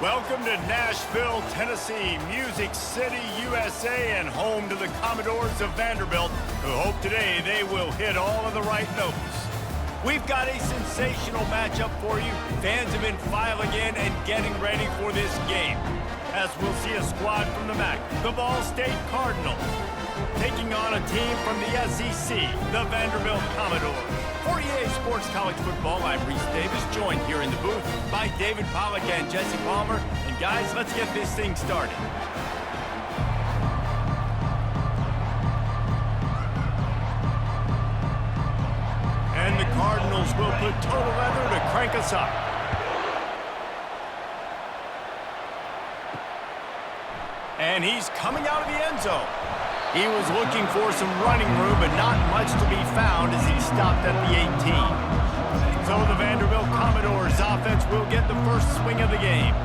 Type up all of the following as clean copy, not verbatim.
Welcome to Nashville, Tennessee, Music City, USA, and home to the Commodores of Vanderbilt, who hope today they will hit all of the right notes. We've got a sensational matchup for you. Fans have been filing in and getting ready for this game, as we'll see a squad from the MAC, the Ball State Cardinals, taking on a team from the SEC, the Vanderbilt Commodores. For EA Sports College Football, I'm Reese Davis, joined here in the booth by David Pollack and Jesse Palmer. And guys, let's get this thing started. And the Cardinals will put total leather to crank us up. And he's coming out of the end zone. He was looking for some running room, but not much to be found as he stopped at the 18. So the Vanderbilt Commodores offense will get the first swing of the game.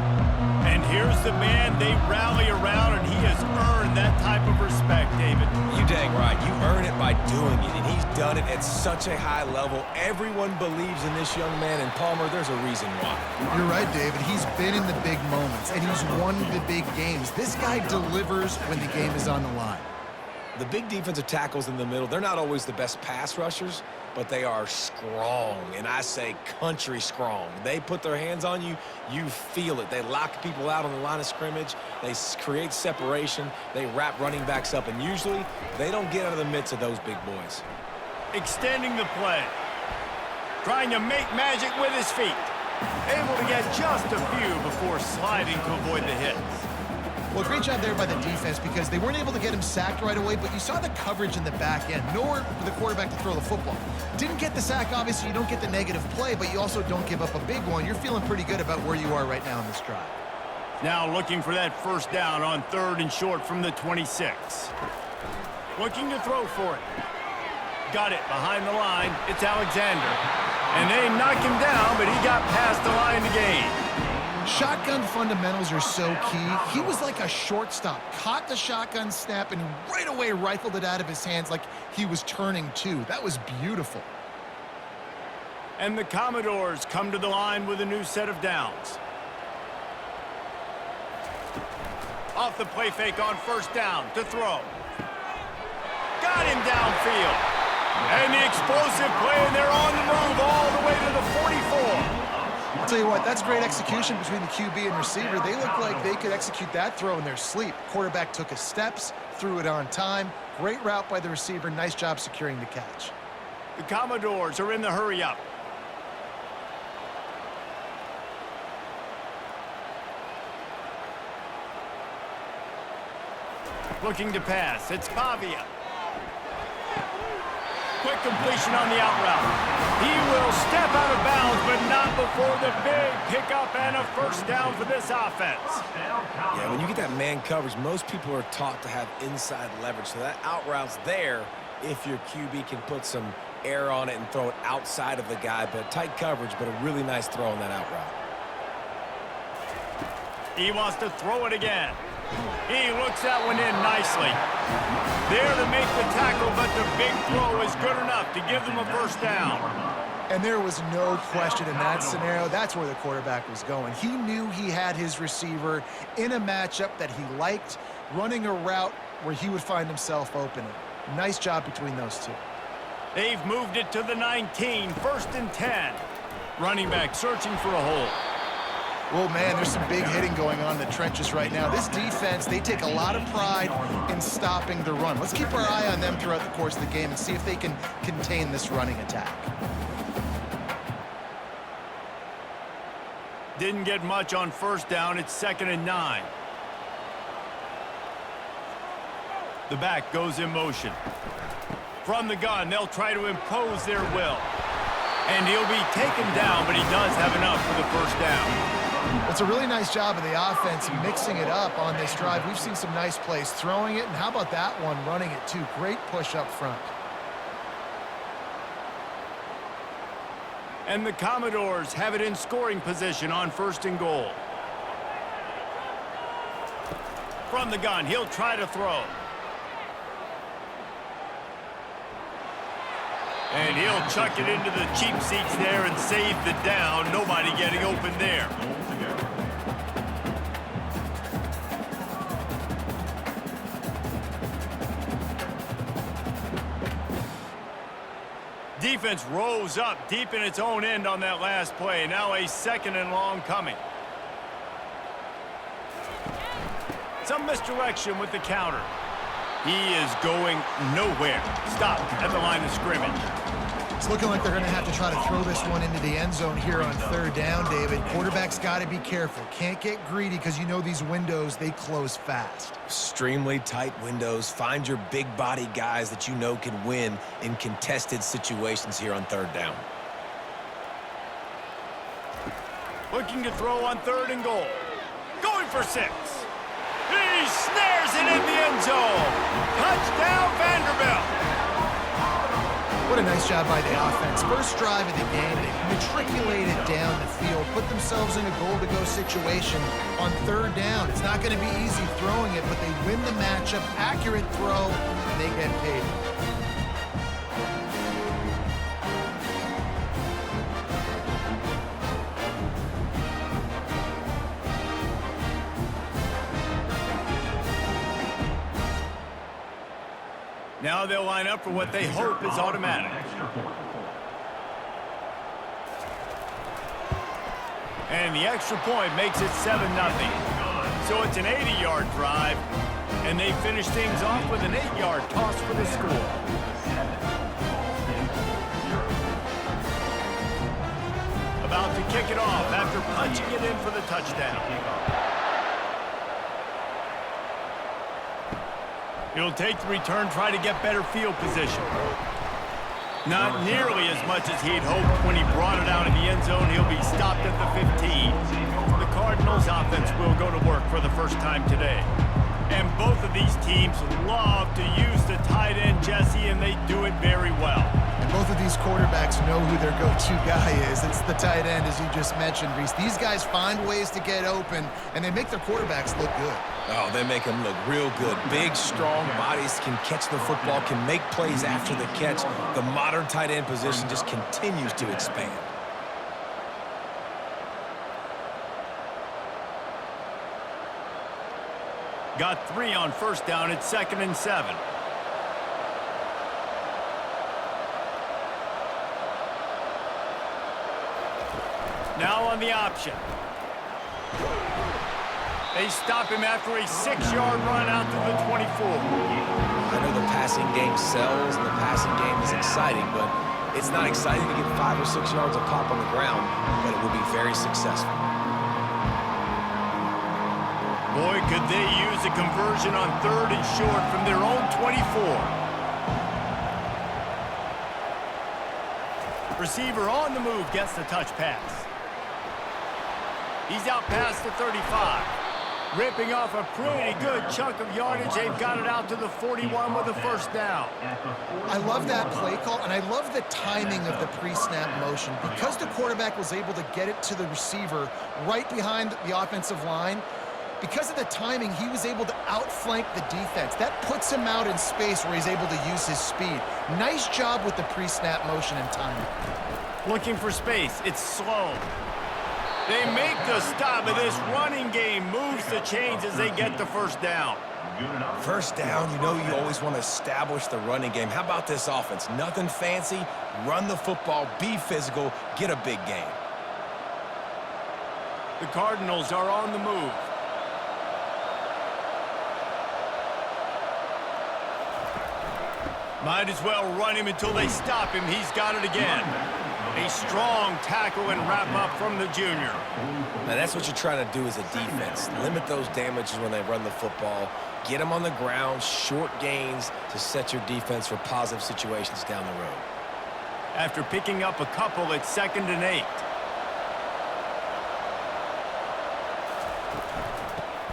And here's the man they rally around, and he has earned that type of respect, David. You dang right. You earn it by doing it, and he's done it at such a high level. Everyone believes in this young man, and Palmer, there's a reason why. You're right, David. He's been in the big moments, and he's won the big games. This guy delivers when the game is on the line. The big defensive tackles in the middle, they're not always the best pass rushers, but they are strong, and I say country strong. They put their hands on you, you feel it. They lock people out on the line of scrimmage. They create separation. They wrap running backs up, and usually they don't get out of the midst of those big boys. Extending the play. Trying to make magic with his feet. Able to get just a few before sliding to avoid the hits. Well, great job there by the defense because they weren't able to get him sacked right away, but you saw the coverage in the back end. Nowhere for the quarterback to throw the football. Didn't get the sack, obviously. You don't get the negative play, but you also don't give up a big one. You're feeling pretty good about where you are right now in this drive. Now looking for that first down on 3rd and short from the 26. Looking to throw for it. Got it behind the line. It's Alexander. And they knock him down, but he got past the line to gain. Shotgun fundamentals are so key. He was like a shortstop. Caught the shotgun snap and right away rifled it out of his hands like he was turning two. That was beautiful. And the Commodores come to the line with a new set of downs. Off the play fake on 1st down to throw. Got him downfield. And the explosive play, and they're on the move all the way to the 44. I'll tell you what, that's great execution between the QB and receiver. They look like they could execute that throw in their sleep. Quarterback took his steps, threw it on time. Great route by the receiver. Nice job securing the catch. The Commodores are in the hurry-up. Looking to pass. It's Pavia. Quick completion on the out route. He will step out of bounds, but not before the big pickup and a 1st down for this offense. Yeah, when you get that man coverage, most people are taught to have inside leverage. So that out route's there if your QB can put some air on it and throw it outside of the guy. But tight coverage, but a really nice throw on that out route. He wants to throw it again. He looks that one in nicely. There to make the tackle, but the big throw is good enough to give them a 1st down. And there was no question in that scenario. That's where the quarterback was going. He knew he had his receiver in a matchup that he liked, running a route where he would find himself open. Nice job between those two. They've moved it to the 19, 1st and 10. Running back searching for a hole. Well, man, there's some big hitting going on in the trenches right now. This defense, they take a lot of pride in stopping the run. Let's keep our eye on them throughout the course of the game and see if they can contain this running attack. Didn't get much on 1st down. It's 2nd and 9. The back goes in motion. From the gun, they'll try to impose their will. And he'll be taken down, but he does have enough for the 1st down. It's a really nice job of the offense mixing it up on this drive. We've seen some nice plays throwing it, and how about that one running it too? Great push up front. And the Commodores have it in scoring position on 1st and goal. From the gun, he'll try to throw. And he'll chuck it into the cheap seats there and save the down. Nobody getting open there. defense rose up deep in its own end on that last play. Now a 2nd and long coming. Some misdirection with the counter. He is going nowhere. Stopped at the line of scrimmage. It's looking like they're going to have to try to throw this one into the end zone here on 3rd down, David. Quarterback's got to be careful. Can't get greedy because you know these windows, they close fast. Extremely tight windows. Find your big body guys that you know can win in contested situations here on 3rd down. Looking to throw on 3rd and goal. Going for 6. He snares it in the end zone. Touchdown, Vanderbilt. What a nice job by the offense. First drive of the game, they matriculated down the field, put themselves in a goal-to-go situation on 3rd down. It's not going to be easy throwing it, but they win the matchup. Accurate throw, and they get paid. Now they'll line up for what they hope is automatic. And the extra point makes it 7-0. So it's an 80-yard drive, and they finish things off with an 8-yard toss for the score. About to kick it off after punching it in for the touchdown. He'll take the return, try to get better field position. Not nearly as much as he'd hoped when he brought it out in the end zone. He'll be stopped at the 15. The Cardinals offense will go to work for the first time today. And both of these teams love to use the tight end, Jesse, and they do it very well. And both of these quarterbacks know who their go-to guy is. It's the tight end, as you just mentioned, Reese. These guys find ways to get open, and they make their quarterbacks look good. Oh, they make them look real good. Big, strong bodies can catch the football, can make plays after the catch. The modern tight end position just continues to expand. Got 3 on 1st down. It's 2nd and 7. Now on the option. They stop him after a 6-yard run out to the 24. I know the passing game sells and the passing game is exciting, but it's not exciting to get 5 or 6 yards of pop on the ground, but it will be very successful. Boy, could they use a conversion on 3rd and short from their own 24. Receiver on the move gets the touch pass. He's out past the 35. Ripping off a pretty good chunk of yardage. They've got it out to the 41 with a 1st down. I love that play call, and I love the timing of the pre-snap motion. Because the quarterback was able to get it to the receiver right behind the offensive line, because of the timing, he was able to outflank the defense. That puts him out in space where he's able to use his speed. Nice job with the pre-snap motion and timing. Looking for space. It's slow. They make the stop, and this running game moves the chains as they get the 1st down. 1st down, you know you always want to establish the running game. How about this offense? Nothing fancy. Run the football, be physical, get a big gain. The Cardinals are on the move. Might as well run him until they stop him. He's got it again. A strong tackle and wrap up from the junior. Now that's what you're trying to do as a defense. Limit those damages when they run the football. Get them on the ground, short gains to set your defense for positive situations down the road. After picking up a couple, it's 2nd and 8.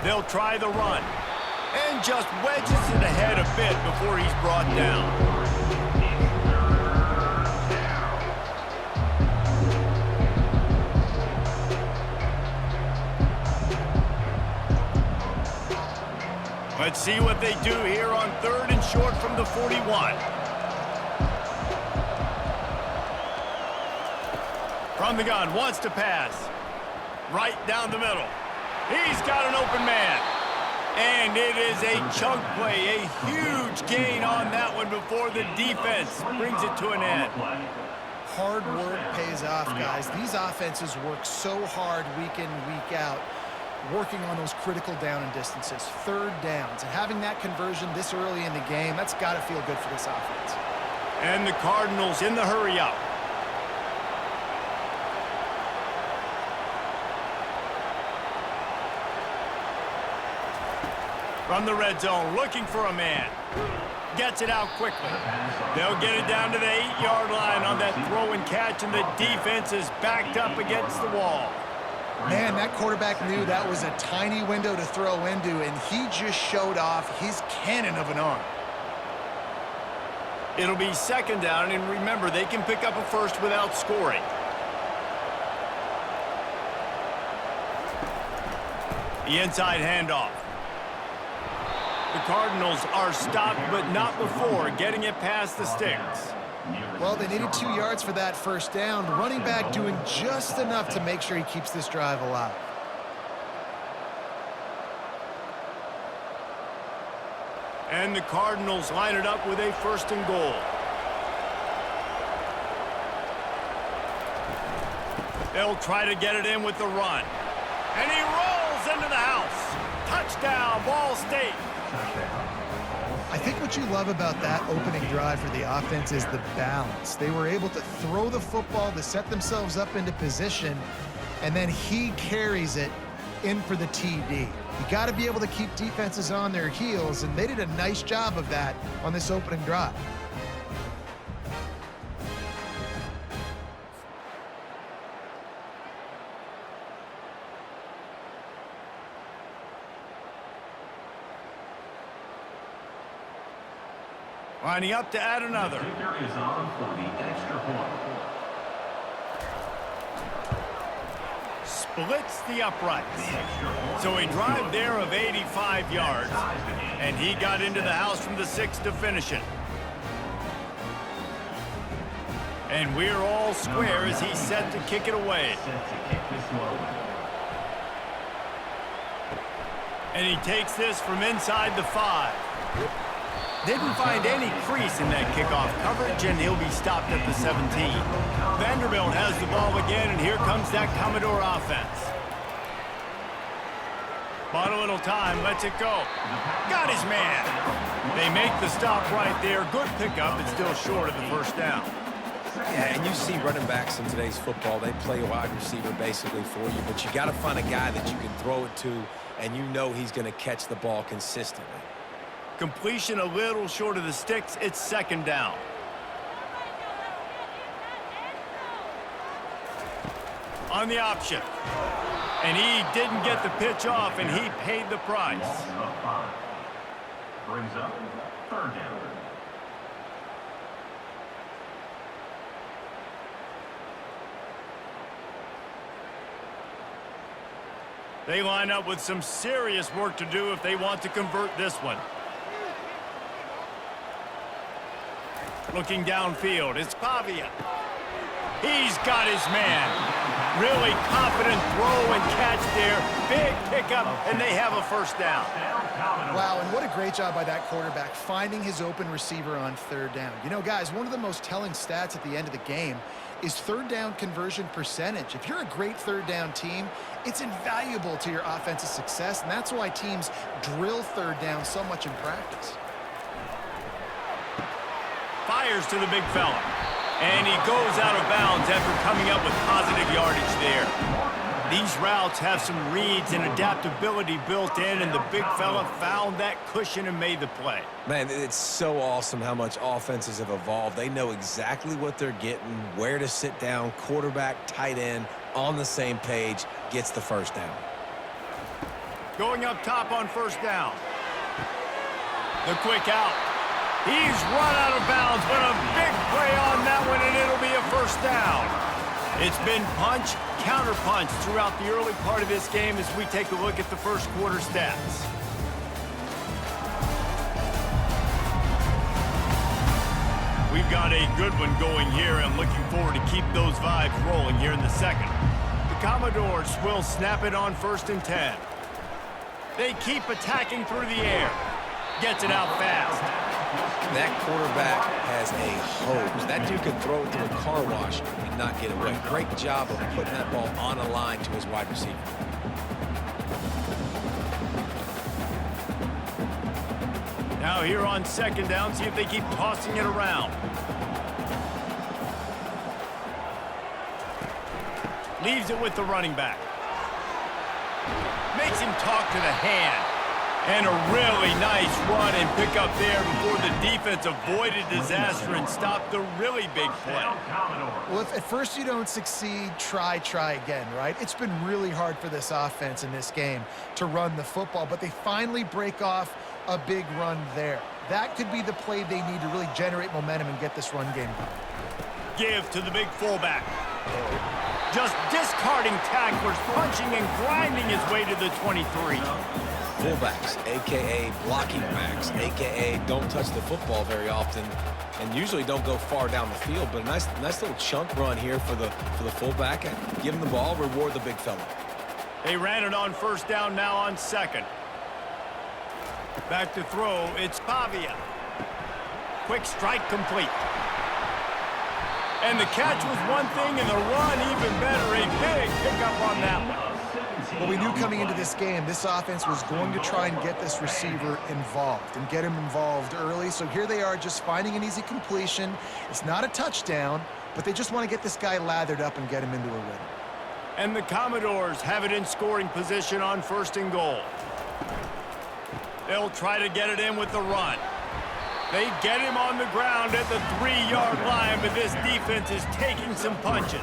They'll try the run. And just wedges it ahead a bit before he's brought down. Let's see what they do here on 3rd and short from the 41. From the gun, wants to pass. Right down the middle. He's got an open man. And it is a chunk play, a huge gain on that one before the defense brings it to an end. Hard work pays off, guys. These offenses work so hard week in, week out, working on those critical down and distances, third downs. And having that conversion this early in the game, that's got to feel good for this offense. And the Cardinals in the hurry up. From the red zone, looking for a man. Gets it out quickly. They'll get it down to the 8-yard line on that throw and catch, and the defense is backed up against the wall. Man, that quarterback knew that was a tiny window to throw into, and he just showed off his cannon of an arm. It'll be second down, and remember, they can pick up a first without scoring. The inside handoff. The Cardinals are stopped, but not before getting it past the sticks. Well, they needed 2 yards for that first down. The running back doing just enough to make sure he keeps this drive alive. And the Cardinals line it up with a first and goal. They'll try to get it in with the run. And he rolls into the house. Touchdown, Ball State. I think what you love about that opening drive for the offense is the balance. They were able to throw the football to set themselves up into position, and then he carries it in for the TD. You got to be able to keep defenses on their heels, and they did a nice job of that on this opening drive. Lining up to add another. The kicker is on for the extra point. Splits the uprights. So a drive there of 85 yards, and he got into the house from the 6 to finish it. And we're all square as he's set to kick it away. And he takes this from inside the 5. Didn't find any crease in that kickoff coverage, and he'll be stopped at the 17. Vanderbilt has the ball again, and here comes that Commodore offense. Bought a little time, lets it go. Got his man. They make the stop right there. Good pickup, it's still short of the first down. Yeah, and you see running backs in today's football, they play wide receiver basically for you, but you got to find a guy that you can throw it to, and you know he's going to catch the ball consistently. Completion a little short of the sticks. It's second down. On the option. And he didn't get the pitch off, and he paid the price. Brings up third down. They line up with some serious work to do if they want to convert this one. Looking downfield, it's Pavia. He's got his man. Really confident throw and catch there. Big pickup, and they have a first down. Wow, and what a great job by that quarterback, finding his open receiver on third down. You know, guys, one of the most telling stats at the end of the game is third down conversion percentage. If you're a great third down team, it's invaluable to your offensive success, and that's why teams drill third down so much in practice. Fires to the big fella. And he goes out of bounds after coming up with positive yardage there. These routes have some reads and adaptability built in, and the big fella found that cushion and made the play. Man, it's so awesome how much offenses have evolved. They know exactly what they're getting, where to sit down, quarterback, tight end, on the same page, gets the first down. Going up top on first down. The quick out. He's run out of bounds, but a big play on that one, and it'll be a first down. It's been punch, counter-punch throughout the early part of this game as we take a look at the first quarter stats. We've got a good one going here. I'm looking forward to keep those vibes rolling here in the second. The Commodores will snap it on 1st and 10. They keep attacking through the air. Gets it out fast. That quarterback has a hose. That dude could throw it through a car wash and not get away. Great job of putting that ball on a line to his wide receiver. Now here on second down, see if they keep tossing it around. Leaves it with the running back. Makes him talk to the hand. And a really nice run and pick up there before the defense avoided disaster and stopped the really big play. Well, if at first you don't succeed, try again, right? It's been really hard for this offense in this game to run the football, but they finally break off a big run there. That could be the play they need to really generate momentum and get this run game going. Give to the big fullback. Just discarding tacklers, punching and grinding his way to the 23. Fullbacks, a.k.a. blocking backs, a.k.a. don't touch the football very often and usually don't go far down the field, but a nice little chunk run here for the fullback. And give him the ball, reward the big fella. They ran it on first down, now on second. Back to throw, it's Pavia. Quick strike complete. And the catch was one thing, and the run even better. A big pickup on that one. Well, we knew coming into this game, this offense was going to try and get this receiver involved and get him involved early. So here they are just finding an easy completion. It's not a touchdown, but they just want to get this guy lathered up and get him into a rhythm. And the Commodores have it in scoring position on first and goal. They'll try to get it in with the run. They get him on the ground at the 3-yard line, but this defense is taking some punches.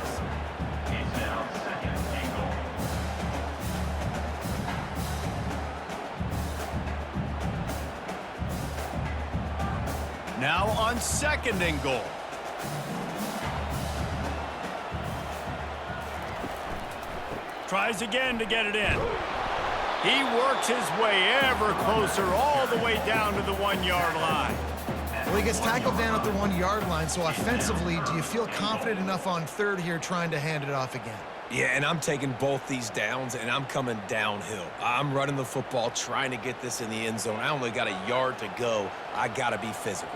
Now on second and goal. Tries again to get it in. He works his way ever closer all the way down to the 1-yard line. Well, he gets tackled down at the 1-yard line, so offensively, do you feel confident enough on third here trying to hand it off again? Yeah, and I'm taking both these downs, and I'm coming downhill. I'm running the football, trying to get this in the end zone. I only got a yard to go. I got to be physical.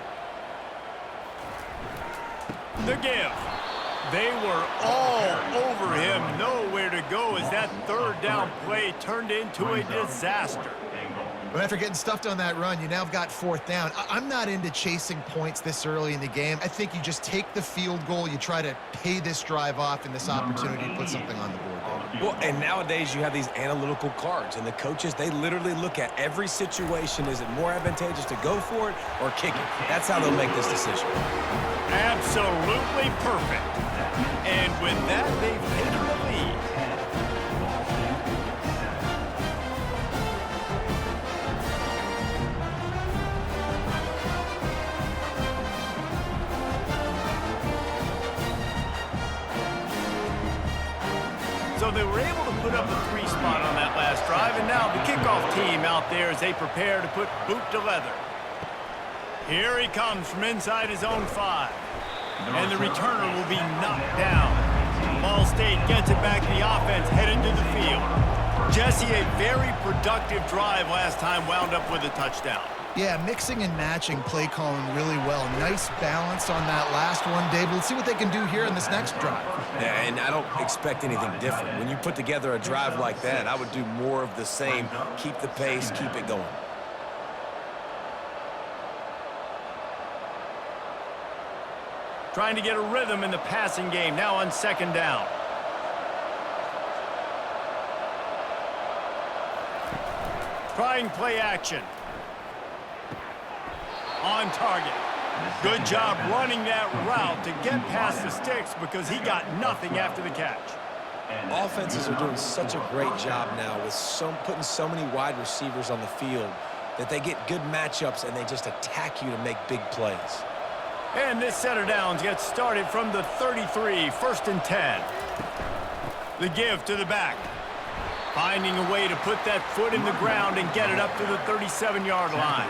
The give. They were all over him. Nowhere to go as that third down play turned into a disaster. But after getting stuffed on that run, you now have got fourth down. I'm not into chasing points this early in the game. I think you just take the field goal. You try to pay this drive off and this opportunity to put something on the board. Well, and nowadays you have these analytical cards, and the coaches, they literally look at every situation. Is it more advantageous to go for it or kick it? That's how they'll make this decision. Absolutely perfect. And with that, they've taken the lead. So they were able to put up a 3 spot on that last drive, and now the kickoff team out there as they prepare to put boot to leather. Here he comes from inside his own 5. And the returner will be knocked down. Ball State gets it back. The offense headed to the field. Jesse, a very productive drive last time, wound up with a touchdown. Yeah, mixing and matching play calling really well. Nice balance on that last one, David. Let's see what they can do here in this next drive. Yeah, and I don't expect anything different. When you put together a drive like that, I would do more of the same. Keep the pace, keep it going. Trying to get a rhythm in the passing game, now on second down. Trying play action. On target. Good job running that route to get past the sticks because he got nothing after the catch. Offenses are doing such a great job now with putting so many wide receivers on the field that they get good matchups and they just attack you to make big plays. And this set of downs gets started from the 33, first and 10. The give to the back. Finding a way to put that foot in the ground and get it up to the 37-yard line.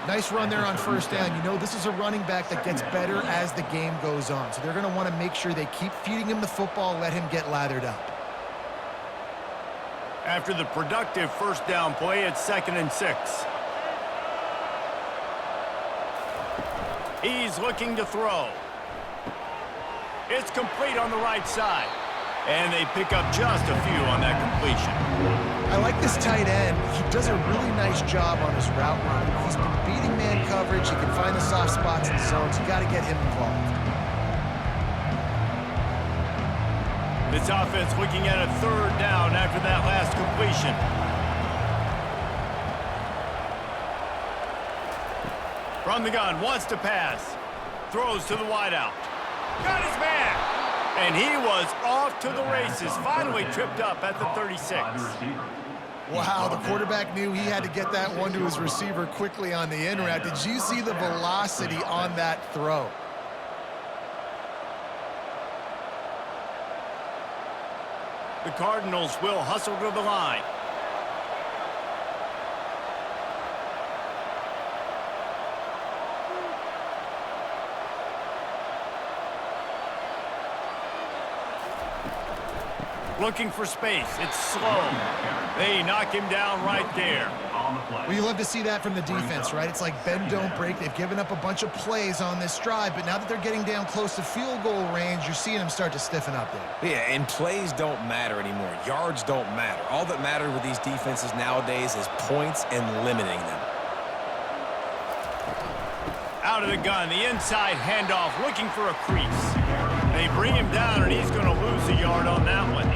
Nice run there on first down. You know, this is a running back that gets better as the game goes on. So they're going to want to make sure they keep feeding him the football, let him get lathered up. After the productive first down play, it's 2nd and 6. He's looking to throw. It's complete on the right side. And they pick up just a few on that completion. I like this tight end. He does a really nice job on his route running. He's been beating man coverage. He can find the soft spots in the zones. You got to get him involved. This offense looking at a third down after that last completion. From the gun, wants to pass. Throws to the wideout. Got his man! And he was off to the races. Finally tripped up at the 36. Wow, the quarterback knew he had to get that one to his receiver quickly on the in route. Did you see the velocity on that throw? The Cardinals will hustle to the line. Looking for space. It's slow. They knock him down right there. Well, you love to see that from the defense, right? It's like bend, don't break. They've given up a bunch of plays on this drive, but now that they're getting down close to field goal range, you're seeing them start to stiffen up there. Yeah, and plays don't matter anymore. Yards don't matter. All that matters with these defenses nowadays is points and limiting them. Out of the gun, the inside handoff, looking for a crease. They bring him down, and he's going to lose a yard on that one.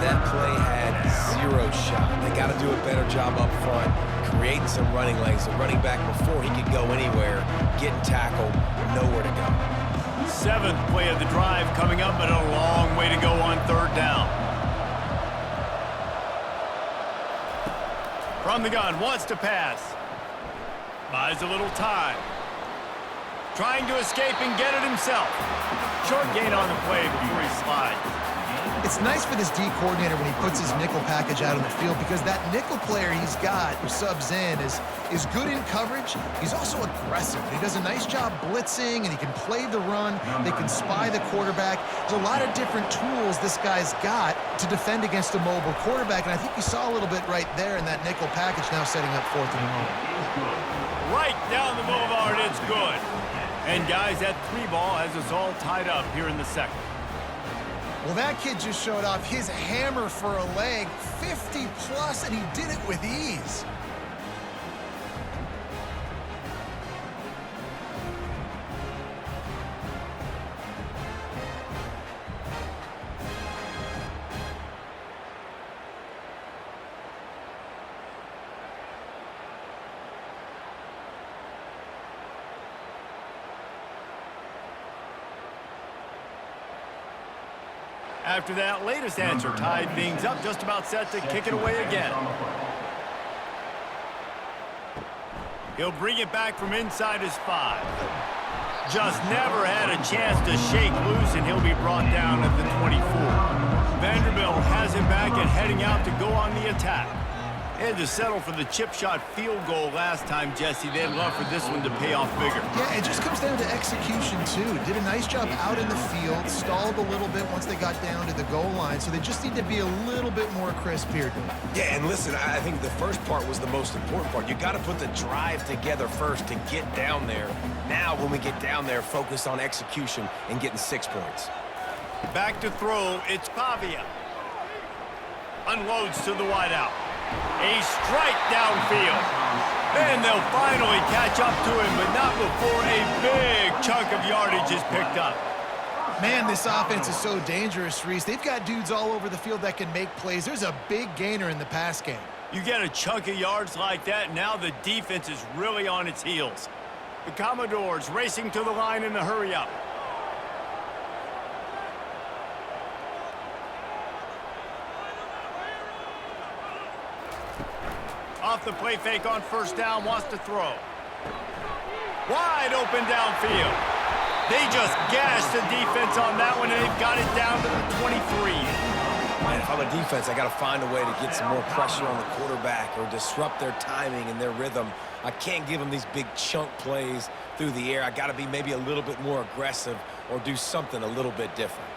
That play had zero shot. They got to do a better job up front, creating some running lanes. The running back, before he could go anywhere, getting tackled, nowhere to go. Seventh play of the drive coming up, but a long way to go on third down. From the gun, wants to pass. Buys a little time. Trying to escape and get it himself. Short gain on the play before he slides. It's nice for this D coordinator when he puts his nickel package out on the field, because that nickel player he's got who subs in is good in coverage. He's also aggressive. He does a nice job blitzing, and he can play the run. They can spy the quarterback. There's a lot of different tools this guy's got to defend against a mobile quarterback, and I think you saw a little bit right there in that nickel package, now setting up 4th and 1. Right down the boulevard, it's good. And guys, that 3-ball has us all tied up here in the second. Well, that kid just showed off his hammer for a leg, 50+, and he did it with ease. After that latest answer tied things up, just about set to kick it away again. He'll bring it back from inside his 5. Just never had a chance to shake loose, and he'll be brought down at the 24. Vanderbilt has him back and heading out to go on the attack. Had to settle for the chip shot field goal last time, Jesse. They'd love for this one to pay off bigger. Yeah, it just comes down to execution, too. Did a nice job out in the field, stalled a little bit once they got down to the goal line, so they just need to be a little bit more crisp here. Yeah, and listen, I think the first part was the most important part. You got to put the drive together first to get down there. Now, when we get down there, focus on execution and getting 6 points. Back to throw, it's Pavia. Unloads to the wideout. A strike downfield. And they'll finally catch up to him, but not before a big chunk of yardage is picked up. Man, this offense is so dangerous, Reese. They've got dudes all over the field that can make plays. There's a big gainer in the pass game. You get a chunk of yards like that, now the defense is really on its heels. The Commodores racing to the line in the hurry-up. Off the play fake on first down, wants to throw. Wide open downfield. They just gashed the defense on that one, and they've got it down to the 23. Man, if I'm a defense, I got to find a way to get some more pressure on the quarterback or disrupt their timing and their rhythm. I can't give them these big chunk plays through the air. I got to be maybe a little bit more aggressive or do something a little bit different.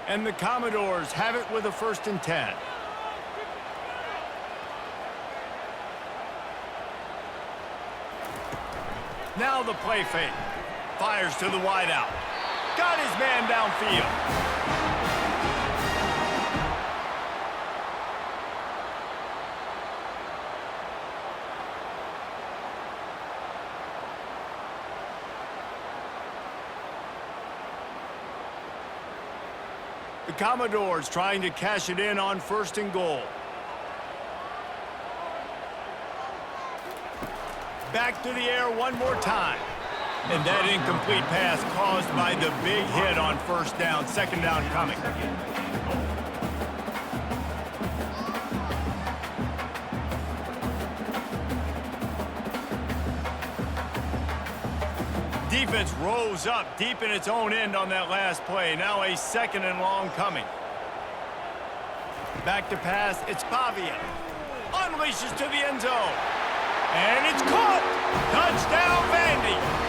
And the Commodores have it with a 1st and 10. Now the play fake. Fires to the wideout. Got his man downfield. The Commodores trying to cash it in on 1st and goal. Back to the air one more time. And that incomplete pass caused by the big hit on 1st down. 2nd down coming. Defense rose up deep in its own end on that last play. Now a 2nd and long coming. Back to pass. It's Pavia. Unleashes to the end zone. And it's caught. Touchdown, Vandy.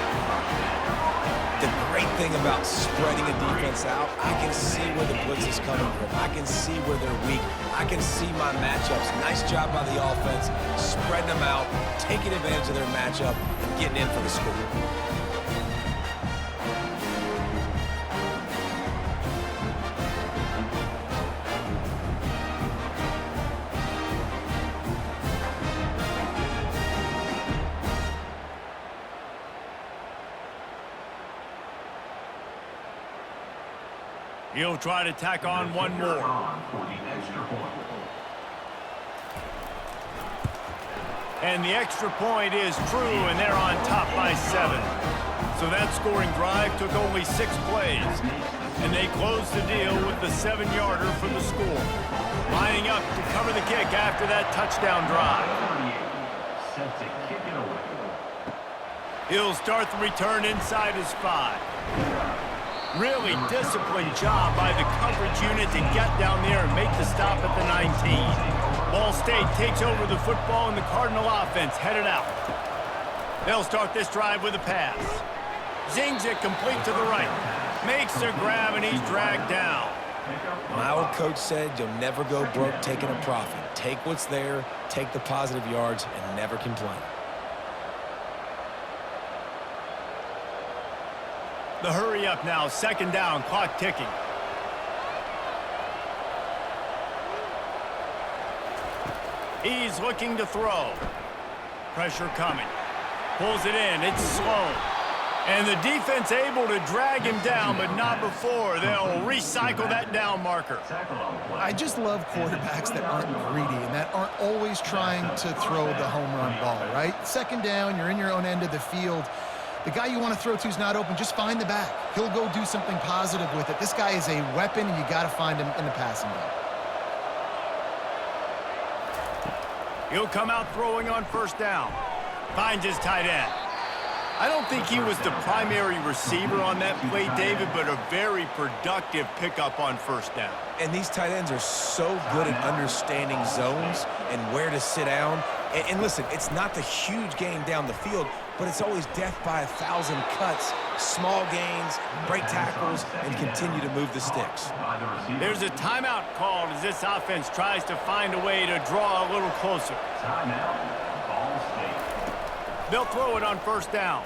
The great thing about spreading a defense out, I can see where the blitz is coming from. I can see where they're weak. I can see my matchups. Nice job by the offense, spreading them out, taking advantage of their matchup, and getting in for the score. He'll try to tack on one more. And the extra point is true, and they're on top by 7. So that scoring drive took only 6 plays. And they closed the deal with the 7-yarder for the score. Lining up to cover the kick after that touchdown drive. He'll start the return inside his 5. Really disciplined job by the coverage unit to get down there and make the stop at the 19. Ball State takes over the football and the Cardinal offense headed out. They'll start this drive with a pass. Zings it complete to the right. Makes the grab and he's dragged down. My old coach said you'll never go broke taking a profit. Take what's there, take the positive yards, and never complain. The hurry up now, 2nd down, clock ticking. He's looking to throw. Pressure coming. Pulls it in, it's slow. And the defense able to drag him down, but not before. They'll recycle that down marker. I just love quarterbacks that aren't greedy and that aren't always trying to throw the home run ball, right? 2nd down, you're in your own end of the field. The guy you want to throw to is not open. Just find the back. He'll go do something positive with it. This guy is a weapon, and you got to find him in the passing game. He'll come out throwing on 1st down. Finds his tight end. I don't think he was the primary receiver on that play, David, but a very productive pickup on 1st down. And these tight ends are so good at understanding zones and where to sit down. And listen, it's not the huge gain down the field, but it's always death by 1,000 cuts, small gains, break tackles, and continue to move the sticks. There's a timeout called as this offense tries to find a way to draw a little closer. They'll throw it on 1st down.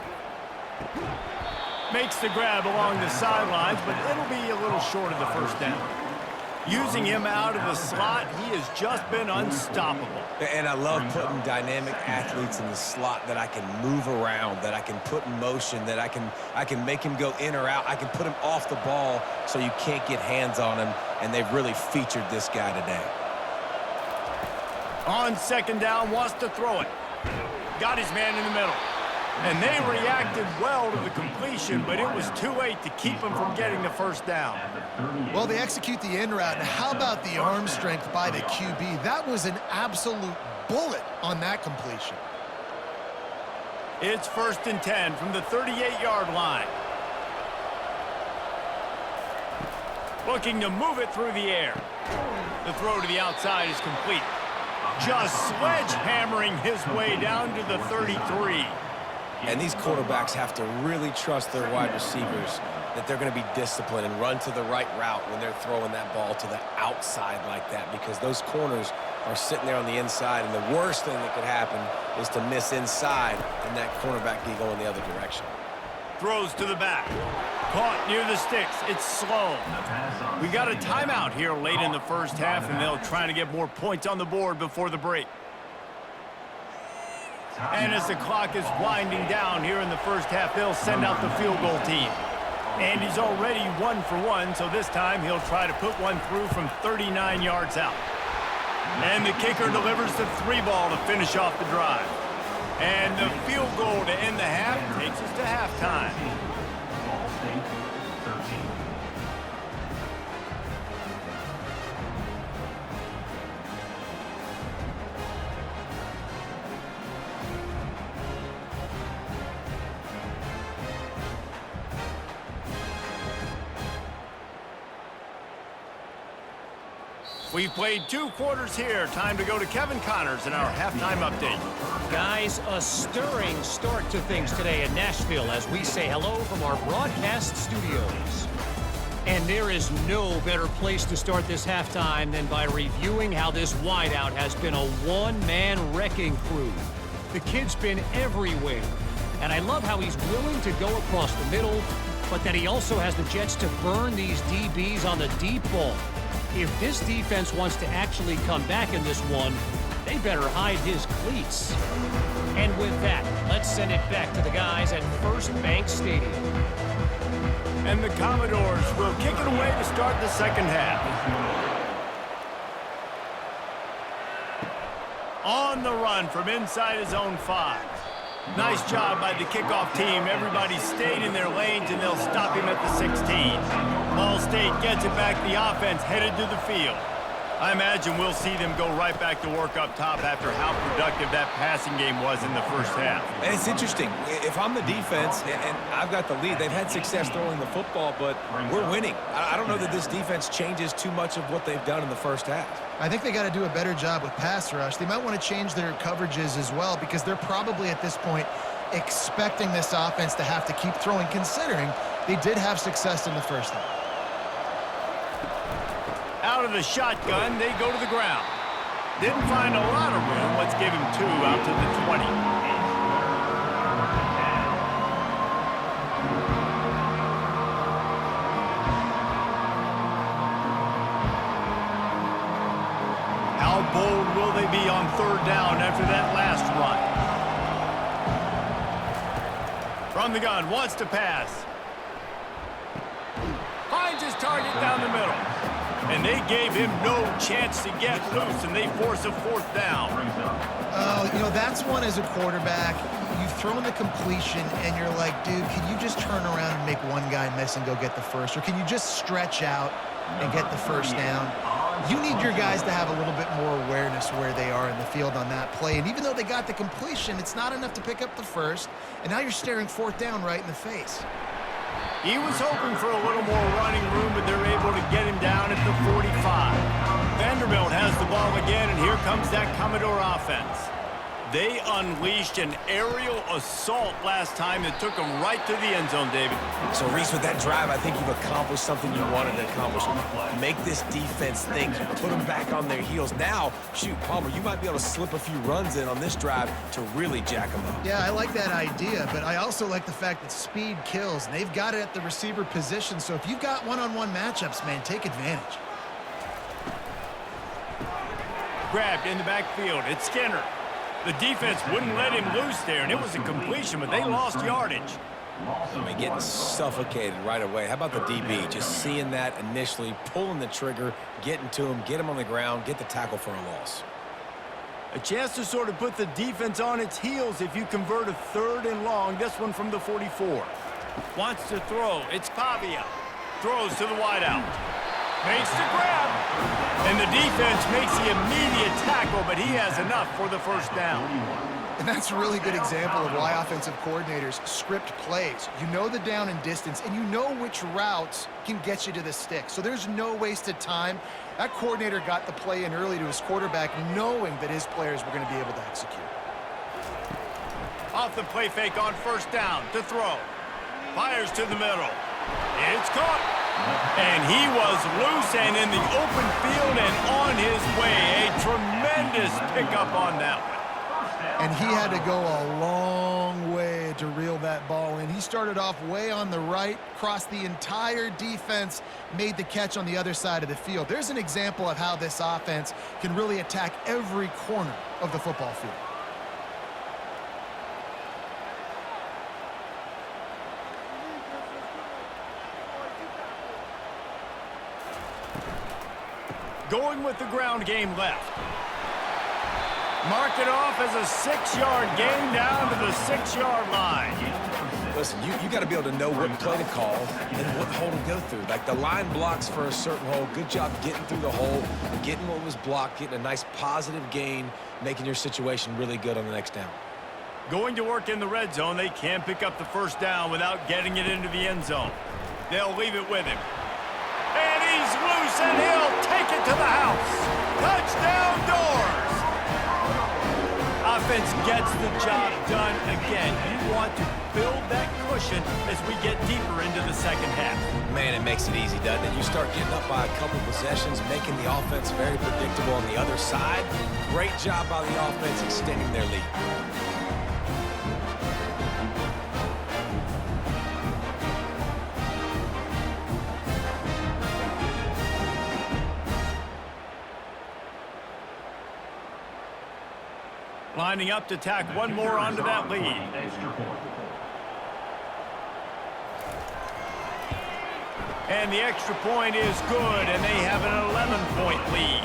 Makes the grab along the sidelines, but it'll be a little short of the 1st down. Using him out of the slot, he has just been unstoppable. And I love putting dynamic athletes in the slot that I can move around, that I can put in motion, that I can make him go in or out. I can put him off the ball so you can't get hands on him, and they've really featured this guy today. On 2nd down, wants to throw it. Got his man in the middle. And they reacted well to the completion, but it was too late to keep him from getting the 1st down. Well, they execute the in route. And how about the arm strength by the QB? That was an absolute bullet on that completion. It's 1st and 10 from the 38-yard line. Looking to move it through the air. The throw to the outside is complete. Just sledgehammering his way down to the 33. And these quarterbacks have to really trust their wide receivers that they're going to be disciplined and run to the right route when they're throwing that ball to the outside like that, because those corners are sitting there on the inside, and the worst thing that could happen is to miss inside and that cornerback be going the other direction. throws to the back. Caught near the sticks. It's slow. We got a timeout here late in the first half, and they'll try to get more points on the board before the break. And as the clock is winding down here in the first half, they'll send out the field goal team. And he's already 1 for 1, so this time he'll try to put one through from 39 yards out. And the kicker delivers the 3-ball to finish off the drive. And the field goal to end the half takes us to halftime. Ball State 13. We've played 2 quarters here. Time to go to Kevin Connors in our halftime update. Guys, a stirring start to things today in Nashville as we say hello from our broadcast studios. And there is no better place to start this halftime than by reviewing how this wideout has been a one-man wrecking crew. The kid's been everywhere, and I love how he's willing to go across the middle, but that he also has the jets to burn these DBs on the deep ball. If this defense wants to actually come back in this one, they better hide his cleats. And with that, let's send it back to the guys at First Bank Stadium. And the Commodores will kick it away to start the second half. On the run from inside his own 5. Nice job by the kickoff team. Everybody stayed in their lanes, and they'll stop him at the 16. Ball State gets it back. The offense headed to the field. I imagine we'll see them go right back to work up top after how productive that passing game was in the first half. And it's interesting. If I'm the defense and I've got the lead, they've had success throwing the football, but we're winning. I don't know that this defense changes too much of what they've done in the first half. I think they got to do a better job with pass rush. They might want to change their coverages as well because they're probably at this point expecting this offense to have to keep throwing, considering they did have success in the first half. Out of the shotgun, they go to the ground. Didn't find a lot of room. Let's give him 2 out to the 20. How bold will they be on 3rd down after that last run? From the gun, wants to pass. Finds his target down the middle. And they gave him no chance to get loose, and they force a 4th down. Oh, you know, that's one as a quarterback. You've thrown the completion, and you're like, dude, can you just turn around and make one guy miss and go get the first? Or can you just stretch out and get the first down? You need your guys to have a little bit more awareness where they are in the field on that play. And even though they got the completion, it's not enough to pick up the first. And now you're staring 4th down right in the face. He was hoping for a little more running room, but they're able to get him down at the 45. Vanderbilt has the ball again, and here comes that Commodore offense. They unleashed an aerial assault last time that took them right to the end zone, David. So, Reese, with that drive, I think you've accomplished something you wanted to accomplish. Make this defense think, put them back on their heels. Now, shoot, Palmer, you might be able to slip a few runs in on this drive to really jack them up. Yeah, I like that idea, but I also like the fact that speed kills, and they've got it at the receiver position. So if you've got one-on-one matchups, man, take advantage. Grabbed in the backfield. It's Skinner. The defense wouldn't let him loose there, and it was a completion, but they lost yardage. I mean, getting suffocated right away. How about the DB? Just seeing that initially, pulling the trigger, getting to him, get him on the ground, get the tackle for a loss. A chance to sort of put the defense on its heels if you convert a 3rd and long. This one from the 44. Wants to throw. It's Pavia. Throws to the wideout. Makes the grab. And the defense makes the immediate tackle, but he has enough for the first down. And that's a really good example of why offensive coordinators script plays. You know the down and distance, and you know which routes can get you to the stick. So there's no wasted time. That coordinator got the play in early to his quarterback, knowing that his players were going to be able to execute. Off the play fake on 1st down to throw. Fires to the middle. It's caught. And he was loose and in the open field and on his way. A tremendous pickup on that one. And he had to go a long way to reel that ball in. He started off way on the right, crossed the entire defense, made the catch on the other side of the field. There's an example of how this offense can really attack every corner of the football field. Going with the ground game left. Mark it off as a 6-yard gain down to the 6-yard line. Listen, you got to be able to know what play to call and what hole to go through. Like the line blocks for a certain hole. Good job getting through the hole, getting what was blocked, getting a nice positive gain, making your situation really good on the next down. Going to work in the red zone, they can't pick up the first down without getting it into the end zone. They'll leave it with him. And he's loose, and he'll take it to the house. Touchdown Doors! Offense gets the job done again. You want to build that cushion as we get deeper into the second half. Man, it makes it easy, doesn't it? You start getting up by a couple possessions, making the offense very predictable on the other side. Great job by the offense extending their lead. Lining up to tack one more onto that lead. And the extra point is good, and they have an 11-point lead.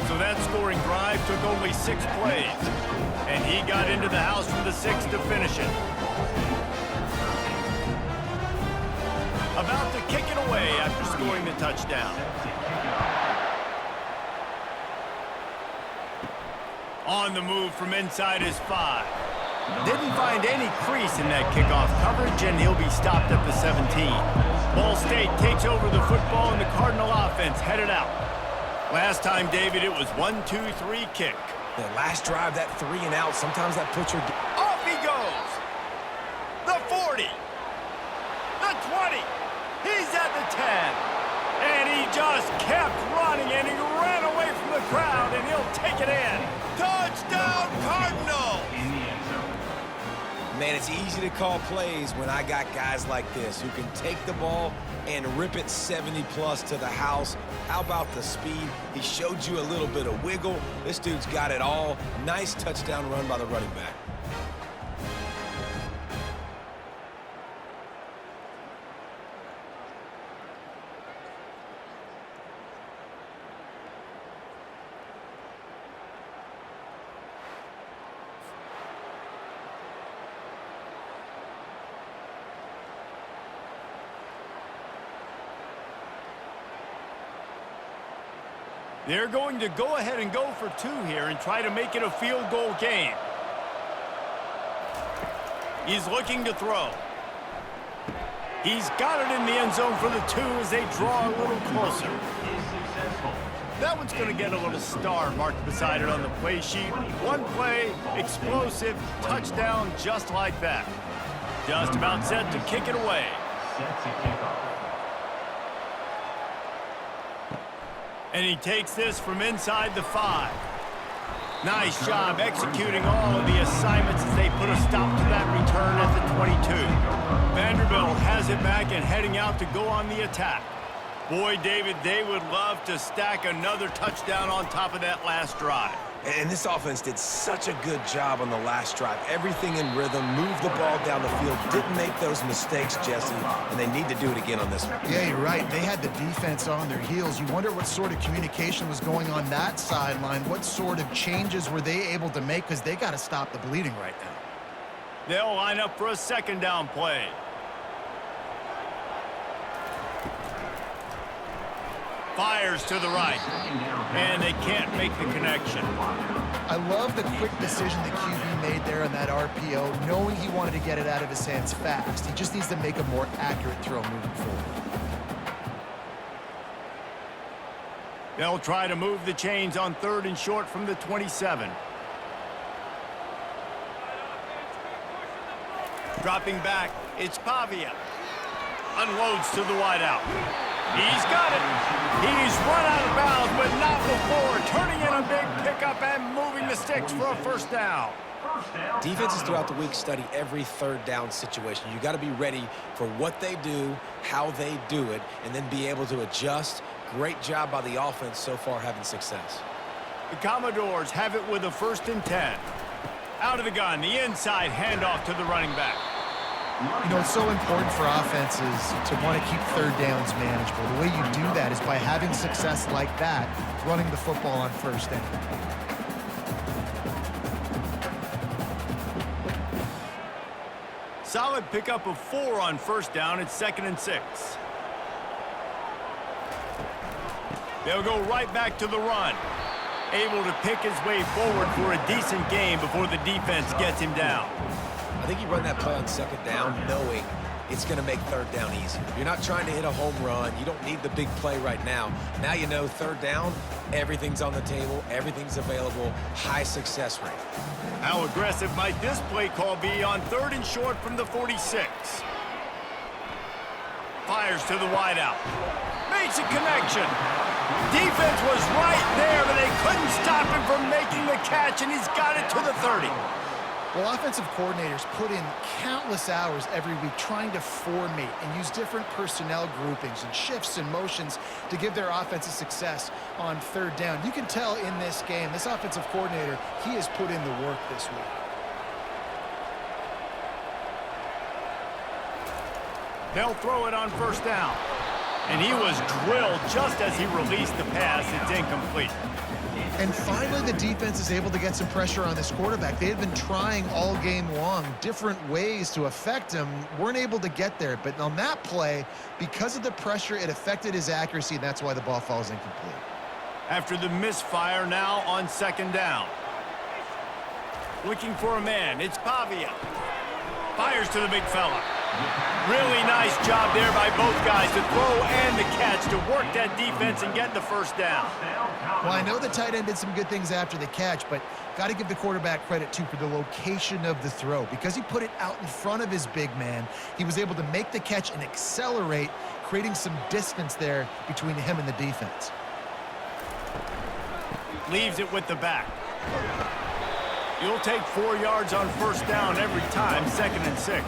So that scoring drive took only 6 plays. And he got into the house from the 6 to finish it. About to kick it away after scoring the touchdown. On the move from inside his 5. Didn't find any crease in that kickoff coverage, and he'll be stopped at the 17. Ball State takes over the football, and the Cardinal offense headed out. Last time, David, it was 1-2-3 kick. The last drive, that 3 and out, sometimes that puts your... Off he goes! The 40! The 20! He's at the 10! And he just kept running, and he ran away from the crowd, and he'll take it in. Touchdown, Cardinals! Man, it's easy to call plays when I got guys like this who can take the ball and rip it 70-plus to the house. How about the speed? He showed you a little bit of wiggle. This dude's got it all. Nice touchdown run by the running back. They're going to go ahead and go for 2 here and try to make it a field goal game. He's looking to throw. He's got it in the end zone for the 2 as they draw a little closer. That one's going to get a little star marked beside it on the play sheet. One play, explosive, touchdown just like that. Just about set to kick it away. And he takes this from inside the 5. Nice job executing all of the assignments as they put a stop to that return at the 22. Vanderbilt has it back and heading out to go on the attack. Boy, David, they would love to stack another touchdown on top of that last drive. And this offense did such a good job on the last drive. Everything in rhythm, moved the ball down the field, didn't make those mistakes, Jesse, and they need to do it again on this one. Yeah, you're right. They had the defense on their heels. You wonder what sort of communication was going on that sideline. What sort of changes were they able to make, because they got to stop the bleeding right now. They'll line up for a second down play. Fires to the right, and they can't make the connection. I love the quick decision the QB made there on that RPO, knowing he wanted to get it out of his hands fast. He just needs to make a more accurate throw moving forward. They'll try to move the chains on 3rd and short from the 27. Dropping back, it's Pavia. Unloads to the wideout. He's got it. He's run out of bounds, but not before. Turning in a big pickup and moving the sticks for a first down. Defenses throughout the week study every third down situation. You got to be ready for what they do, how they do it, and then be able to adjust. Great job by the offense so far having success. The Commodores have it with a 1st and 10. Out of the gun, the inside handoff to the running back. You know, it's so important for offenses to want to keep third downs manageable. The way you do that is by having success like that, running the football on 1st down. Solid pickup of 4 on 1st down. It's 2nd and 6. They'll go right back to the run. Able to pick his way forward for a decent gain before the defense gets him down. I think you run that play on 2nd down knowing it's going to make 3rd down easier. You're not trying to hit a home run. You don't need the big play right now. Now you know 3rd down, everything's on the table, everything's available, high success rate. How aggressive might this play call be on 3rd and short from the 46? Fires to the wideout. Makes a connection. Defense was right there, but they couldn't stop him from making the catch, and he's got it to the 30. Well, offensive coordinators put in countless hours every week trying to formate and use different personnel groupings and shifts and motions to give their offensive success on 3rd down. You can tell in this game, this offensive coordinator, he has put in the work this week. They'll throw it on 1st down. And he was drilled just as he released the pass. It's incomplete. And finally, the defense is able to get some pressure on this quarterback. They had been trying all game long, different ways to affect him, weren't able to get there. But on that play, because of the pressure, it affected his accuracy, and that's why the ball falls incomplete. After the misfire, now on 2nd down. Looking for a man, it's Pavia. Fires to the big fella. Really nice job there by both guys to throw and the catch to work that defense and get the 1st down. Well, I know the tight end did some good things after the catch, but got to give the quarterback credit, too, for the location of the throw. Because he put it out in front of his big man, he was able to make the catch and accelerate, creating some distance there between him and the defense. Leaves it with the back. You'll take 4 yards on 1st down every time, 2nd and 6.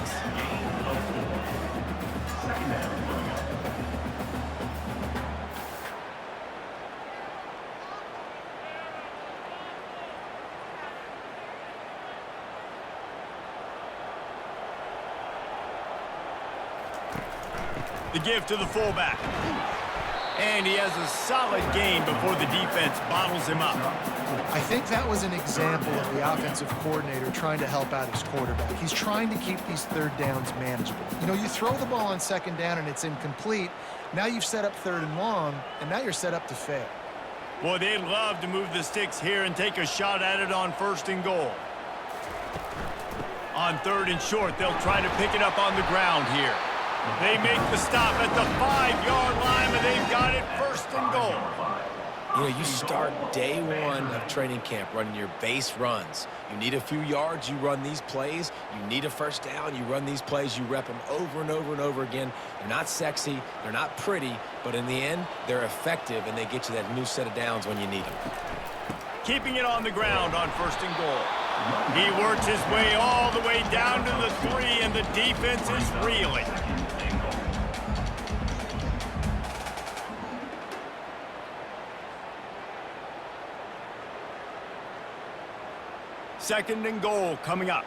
The give to the fullback. And he has a solid gain before the defense bottles him up. I think that was an example of the offensive coordinator trying to help out his quarterback. He's trying to keep these 3rd downs manageable. You know, you throw the ball on 2nd down and it's incomplete. Now you've set up 3rd and long, and now you're set up to fail. Boy, they'd love to move the sticks here and take a shot at it on 1st and goal. On 3rd and short, they'll try to pick it up on the ground here. They make the stop at the 5-yard line, but they've got it 1st and goal. You know, you start day 1 of training camp running your base runs. You need a few yards, you run these plays. You need a 1st down, you run these plays. You rep them over and over and over again. They're not sexy, they're not pretty, but in the end, they're effective, and they get you that new set of downs when you need them. Keeping it on the ground on 1st and goal. He works his way all the way down to the 3, and the defense is reeling. Second and goal coming up.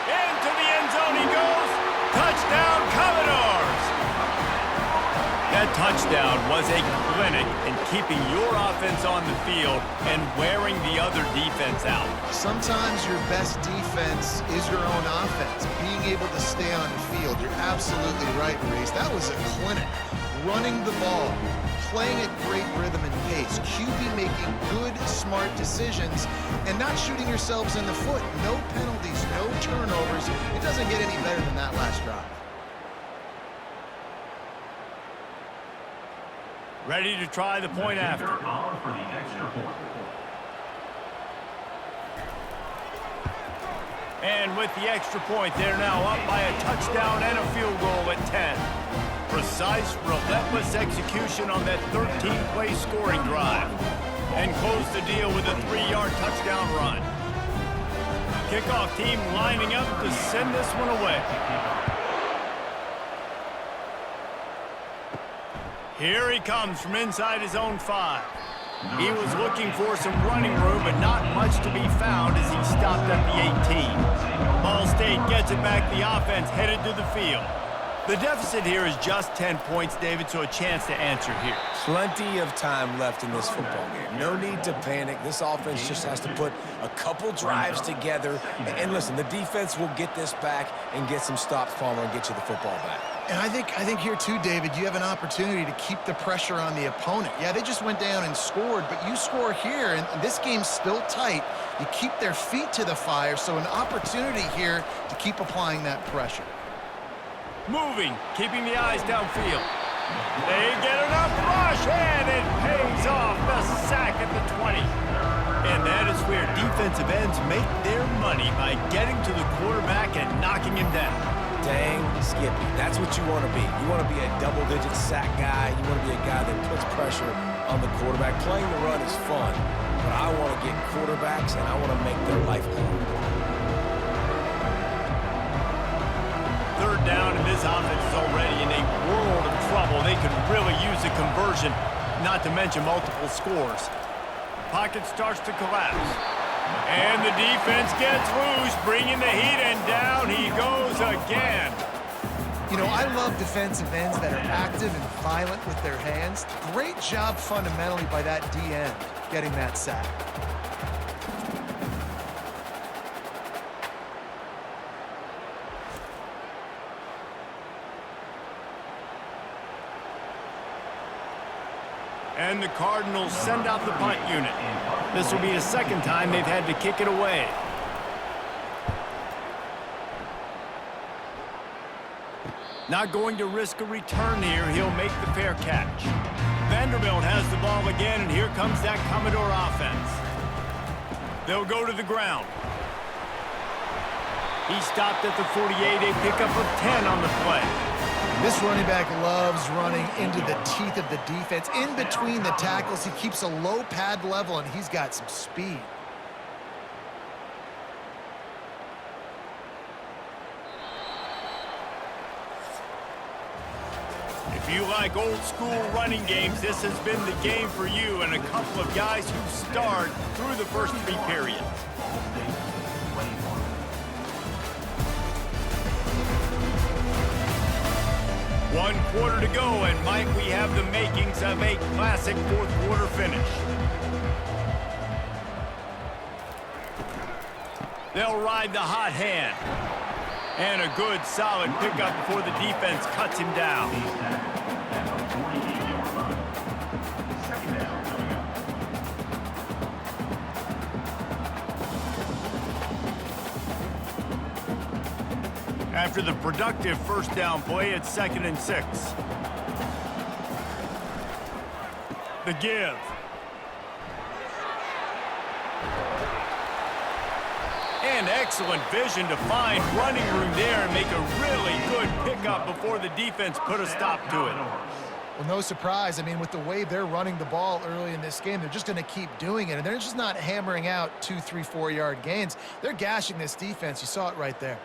Into the end zone he goes. Touchdown, Commodores! That touchdown was a clinic in keeping your offense on the field and wearing the other defense out. Sometimes your best defense is your own offense, being able to stay on the field. You're absolutely right, Maurice. That was a clinic. Running the ball, playing at great rhythm and pace, QB making good, smart decisions, and not shooting yourselves in the foot. No penalties, no turnovers. It doesn't get any better than that last drive. Ready to try the point after. And with the extra point, they're now up by a touchdown and a field goal at 10. precise, relentless execution on that 13-play scoring drive. And close the deal with a 3-yard touchdown run. Kickoff team lining up to send this one away. Here he comes from inside his own 5. He was looking for some running room, but not much to be found as he stopped at the 18. Ball State gets it back, the offense headed to the field. The deficit here is just 10 points, David, so a chance to answer here. Plenty of time left in this football game. No need to panic. This offense just has to put a couple drives together. And listen, the defense will get this back and get some stops, Palmer, and get you the football back. And I think here too, David, you have an opportunity to keep the pressure on the opponent. Yeah, they just went down and scored, but you score here, and this game's still tight. You keep their feet to the fire, so an opportunity here to keep applying that pressure. Moving, keeping the eyes downfield. They get enough rush, and it pays off. The sack at the 20. And that is where defensive ends make their money, by getting to the quarterback and knocking him down. Dang, Skippy, that's what you want to be. You want to be a double-digit sack guy. You want to be a guy that puts pressure on the quarterback. Playing the run is fun, but I want to get quarterbacks, and I want to make their life hard. Third down, and this offense is already in a world of trouble. They could really use a conversion, not to mention multiple scores. Pocket starts to collapse. And the defense gets loose, bringing the heat, and down he goes again. You know, I love defensive ends that are active and violent with their hands. Great job fundamentally by that D end, getting that sack. And the Cardinals send out the punt unit. This will be the second time they've had to kick it away. Not going to risk a return here. He'll make the fair catch. Vanderbilt has the ball again, and here comes that Commodore offense. They'll go to the ground. He stopped at the 48, a pickup of 10 on the play. This running back loves running into the teeth of the defense. In between the tackles, he keeps a low pad level, and he's got some speed. If you like old-school running games, this has been the game for you, and a couple of guys who starred through the first 3 periods. One quarter to go, and might we have the makings of a classic fourth-quarter finish. They'll ride the hot hand. And a good, solid pickup before the defense cuts him down. After the productive first down play, it's 2nd and 6. The give. And excellent vision to find running room there and make a really good pickup before the defense put a stop to it. Well, no surprise. I mean, with the way they're running the ball early in this game, they're just going to keep doing it. And they're just not hammering out 2, 3, 4-yard gains. They're gashing this defense. You saw it right there.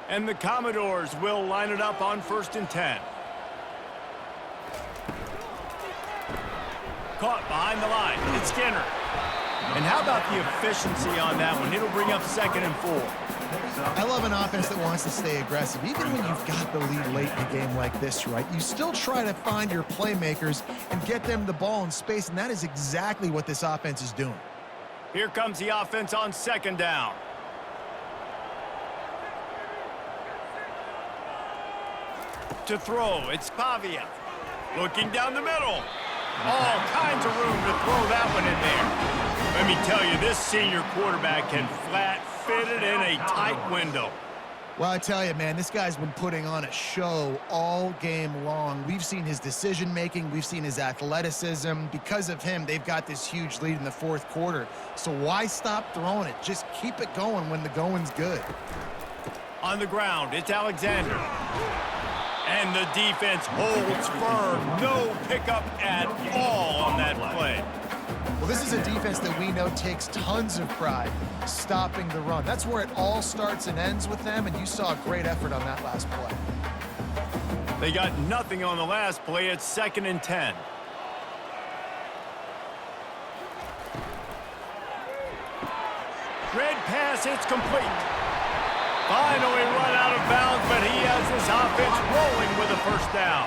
And the Commodores will line it up on 1st and 10. Caught behind the line. It's Skinner. And how about the efficiency on that one? It'll bring up 2nd and 4. I love an offense that wants to stay aggressive. Even when you've got the lead late in a game like this, right, you still try to find your playmakers and get them the ball in space, and that is exactly what this offense is doing. Here comes the offense on 2nd down. To throw, it's Pavia. Looking down the middle. All kinds of room to throw that one in there. Let me tell you, this senior quarterback can flat fit it in a tight window. Well, I tell you, man, this guy's been putting on a show all game long. We've seen his decision-making. We've seen his athleticism. Because of him, they've got this huge lead in the 4th quarter. So why stop throwing it? Just keep it going when the going's good. On the ground, it's Alexander. And the defense holds firm. No pickup at all on that play. Well, this is a defense that we know takes tons of pride stopping the run. That's where it all starts and ends with them, and you saw a great effort on that last play. They got nothing on the last play. It's 2nd and 10. Red pass, it's complete. Finally run out of bounds, but he has this offense rolling with a first down.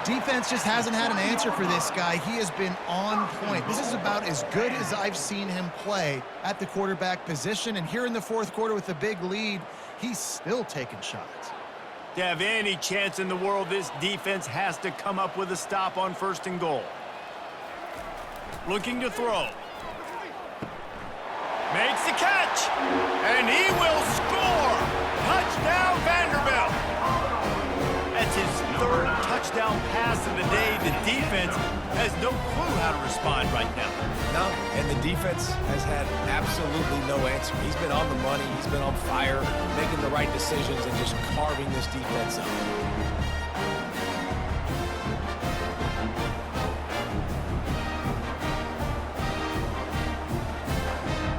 Defense just hasn't had an answer for this guy. He has been on point. This is about as good as I've seen him play at the quarterback position. And here in the fourth quarter with a big lead, he's still taking shots. To have any chance in the world, this defense has to come up with a stop on 1st and goal. Looking to throw. Makes the catch, and he will score! Touchdown, Vanderbilt! That's his 3rd touchdown pass of the day. The defense has no clue how to respond right now. No, and the defense has had absolutely no answer. He's been on the money. He's been on fire, making the right decisions and just carving this defense up.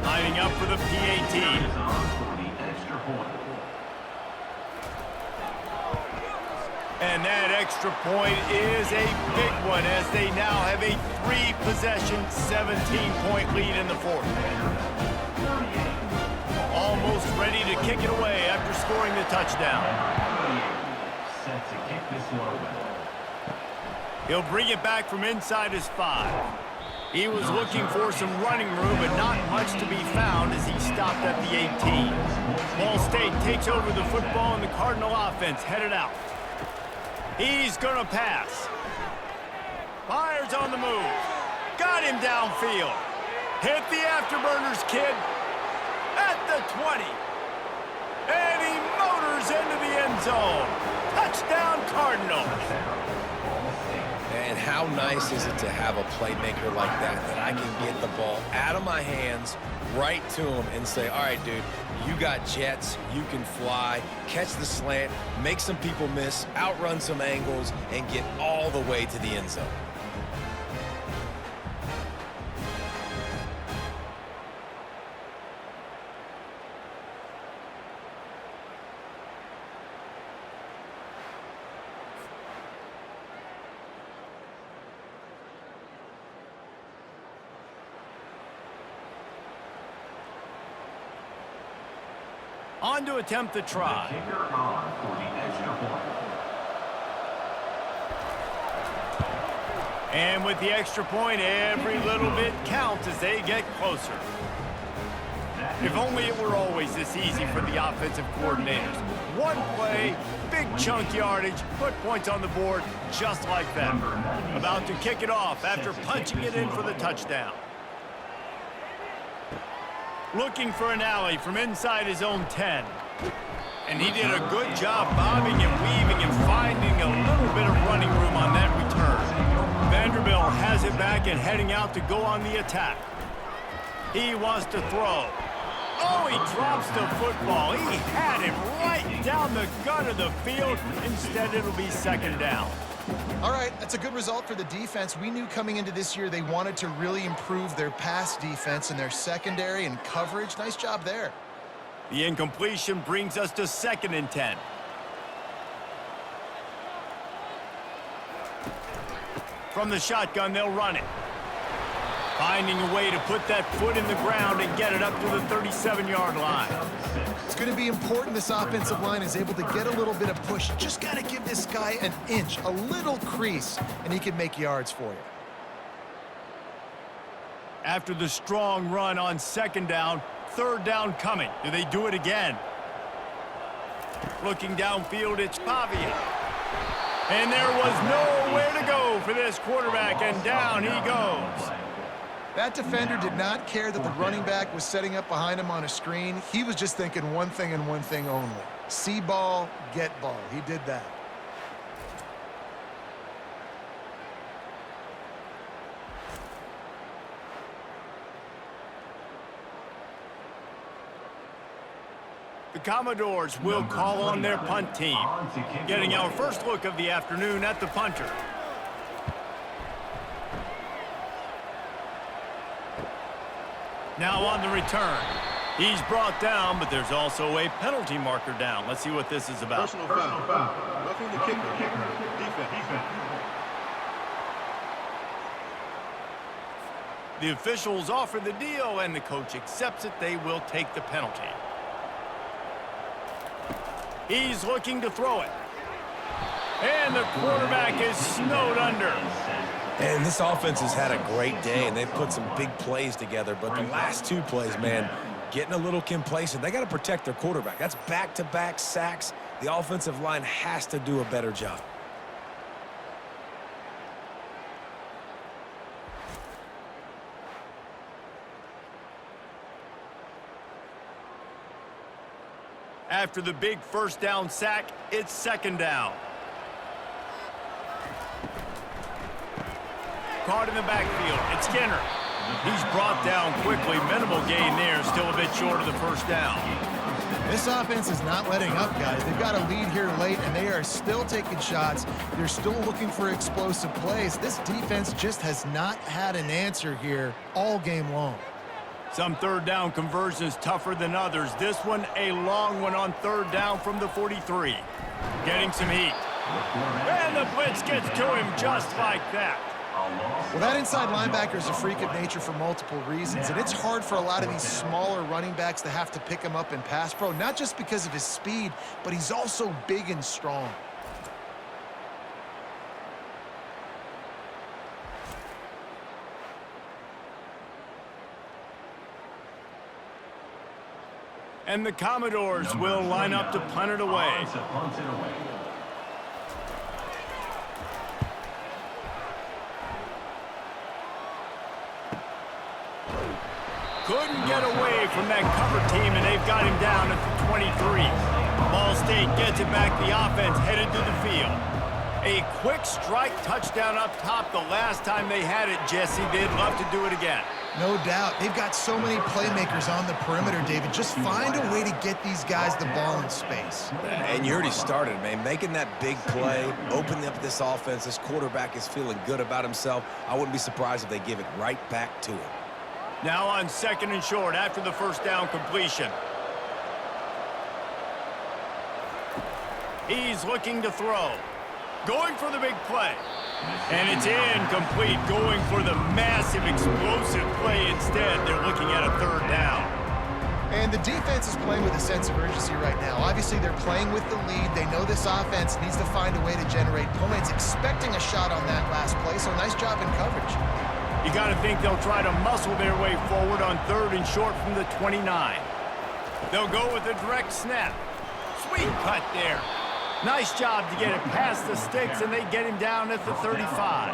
Lining up for the PAT. And that extra point is a big one as they now have a 3-possession, 17-point lead in the 4th. Almost ready to kick it away after scoring the touchdown. Set to kick this one away. He'll bring it back from inside his 5. He was looking for some running room, but not much to be found as he stopped at the 18. Ball State takes over the football and the Cardinal offense headed out. He's gonna pass. Fires on the move. Got him downfield. Hit the afterburners, kid. At the 20. And he motors into the end zone. Touchdown, Cardinals. And how nice is it to have a playmaker like that I can get the ball out of my hands right to him and say, all right, dude, you got jets, you can fly, catch the slant, make some people miss, outrun some angles, and get all the way to the end zone. On to attempt the try. Kicker on for the extra point. And with the extra point, every little bit counts as they get closer. If only it were always this easy for the offensive coordinators. One play, big chunk yardage, put points on the board just like that. About to kick it off after punching it in for the touchdown. Looking for an alley from inside his own 10. And he did a good job bobbing and weaving and finding a little bit of running room on that return. Vanderbilt has it back and heading out to go on the attack. He wants to throw. Oh, he drops the football. He had him right down the gut of the field. Instead, it'll be 2nd down. All right, that's a good result for the defense. We knew coming into this year they wanted to really improve their pass defense and their secondary and coverage. Nice job there. The incompletion brings us to 2nd and 10. From the shotgun, they'll run it. Finding a way to put that foot in the ground and get it up to the 37-yard line. It's going to be important this offensive line is able to get a little bit of push. Just got to give this guy an inch, a little crease, and he can make yards for you. After the strong run on 2nd down, 3rd down coming. Do they do it again? Looking downfield, it's Pavia. And there was nowhere to go for this quarterback, and down he goes. That defender did not care that the running back was setting up behind him on a screen. He was just thinking one thing and one thing only. See ball, get ball. He did that. The The Commodores will call on their punt team. Getting our first look of the afternoon at the punter. Now on the return. He's brought down, but there's also a penalty marker down. Let's see what this is about. Personal foul. Roughing the kicker. Defense. The officials offer the deal, and the coach accepts it. They will take the penalty. He's looking to throw it. And the quarterback is snowed under. And this offense has had a great day, and they've put some big plays together. But the last two plays, man, getting a little complacent. They got to protect their quarterback. That's back-to-back sacks. The offensive line has to do a better job. After the big first down sack, it's second down. Caught in the backfield. It's Skinner. He's brought down quickly. Minimal gain there. Still a bit short of the first down. This offense is not letting up, guys. They've got a lead here late, and they are still taking shots. They're still looking for explosive plays. This defense just has not had an answer here all game long. Some third down conversions tougher than others. This one a long one on third down from the 43. Getting some heat. And the blitz gets to him just like that. Well, that inside linebacker is a freak of nature for multiple reasons, and it's hard for a lot of these smaller running backs to have to pick him up in pass pro, not just because of his speed, but he's also big and strong. And the Commodores will line up to punt it away. Couldn't get away from that cover team, and they've got him down at the 23. Ball State gets it back. The offense headed to the field. A quick strike touchdown up top the last time they had it, Jesse. They'd love to do it again. No doubt. They've got so many playmakers on the perimeter, David. Just find a way to get these guys the ball in space. And you already started, man. Making that big play, opening up this offense. This quarterback is feeling good about himself. I wouldn't be surprised if they give it right back to him. Now on second and short after the first down completion. He's looking to throw. Going for the big play. And it's incomplete. Going for the massive explosive play instead. They're looking at a third down. And the defense is playing with a sense of urgency right now. Obviously, they're playing with the lead. They know this offense needs to find a way to generate points, expecting a shot on that last play, so nice job in coverage. You got to think they'll try to muscle their way forward on third and short from the 29. They'll go with a direct snap. Sweet cut there. Nice job to get it past the sticks, and they get him down at the 35.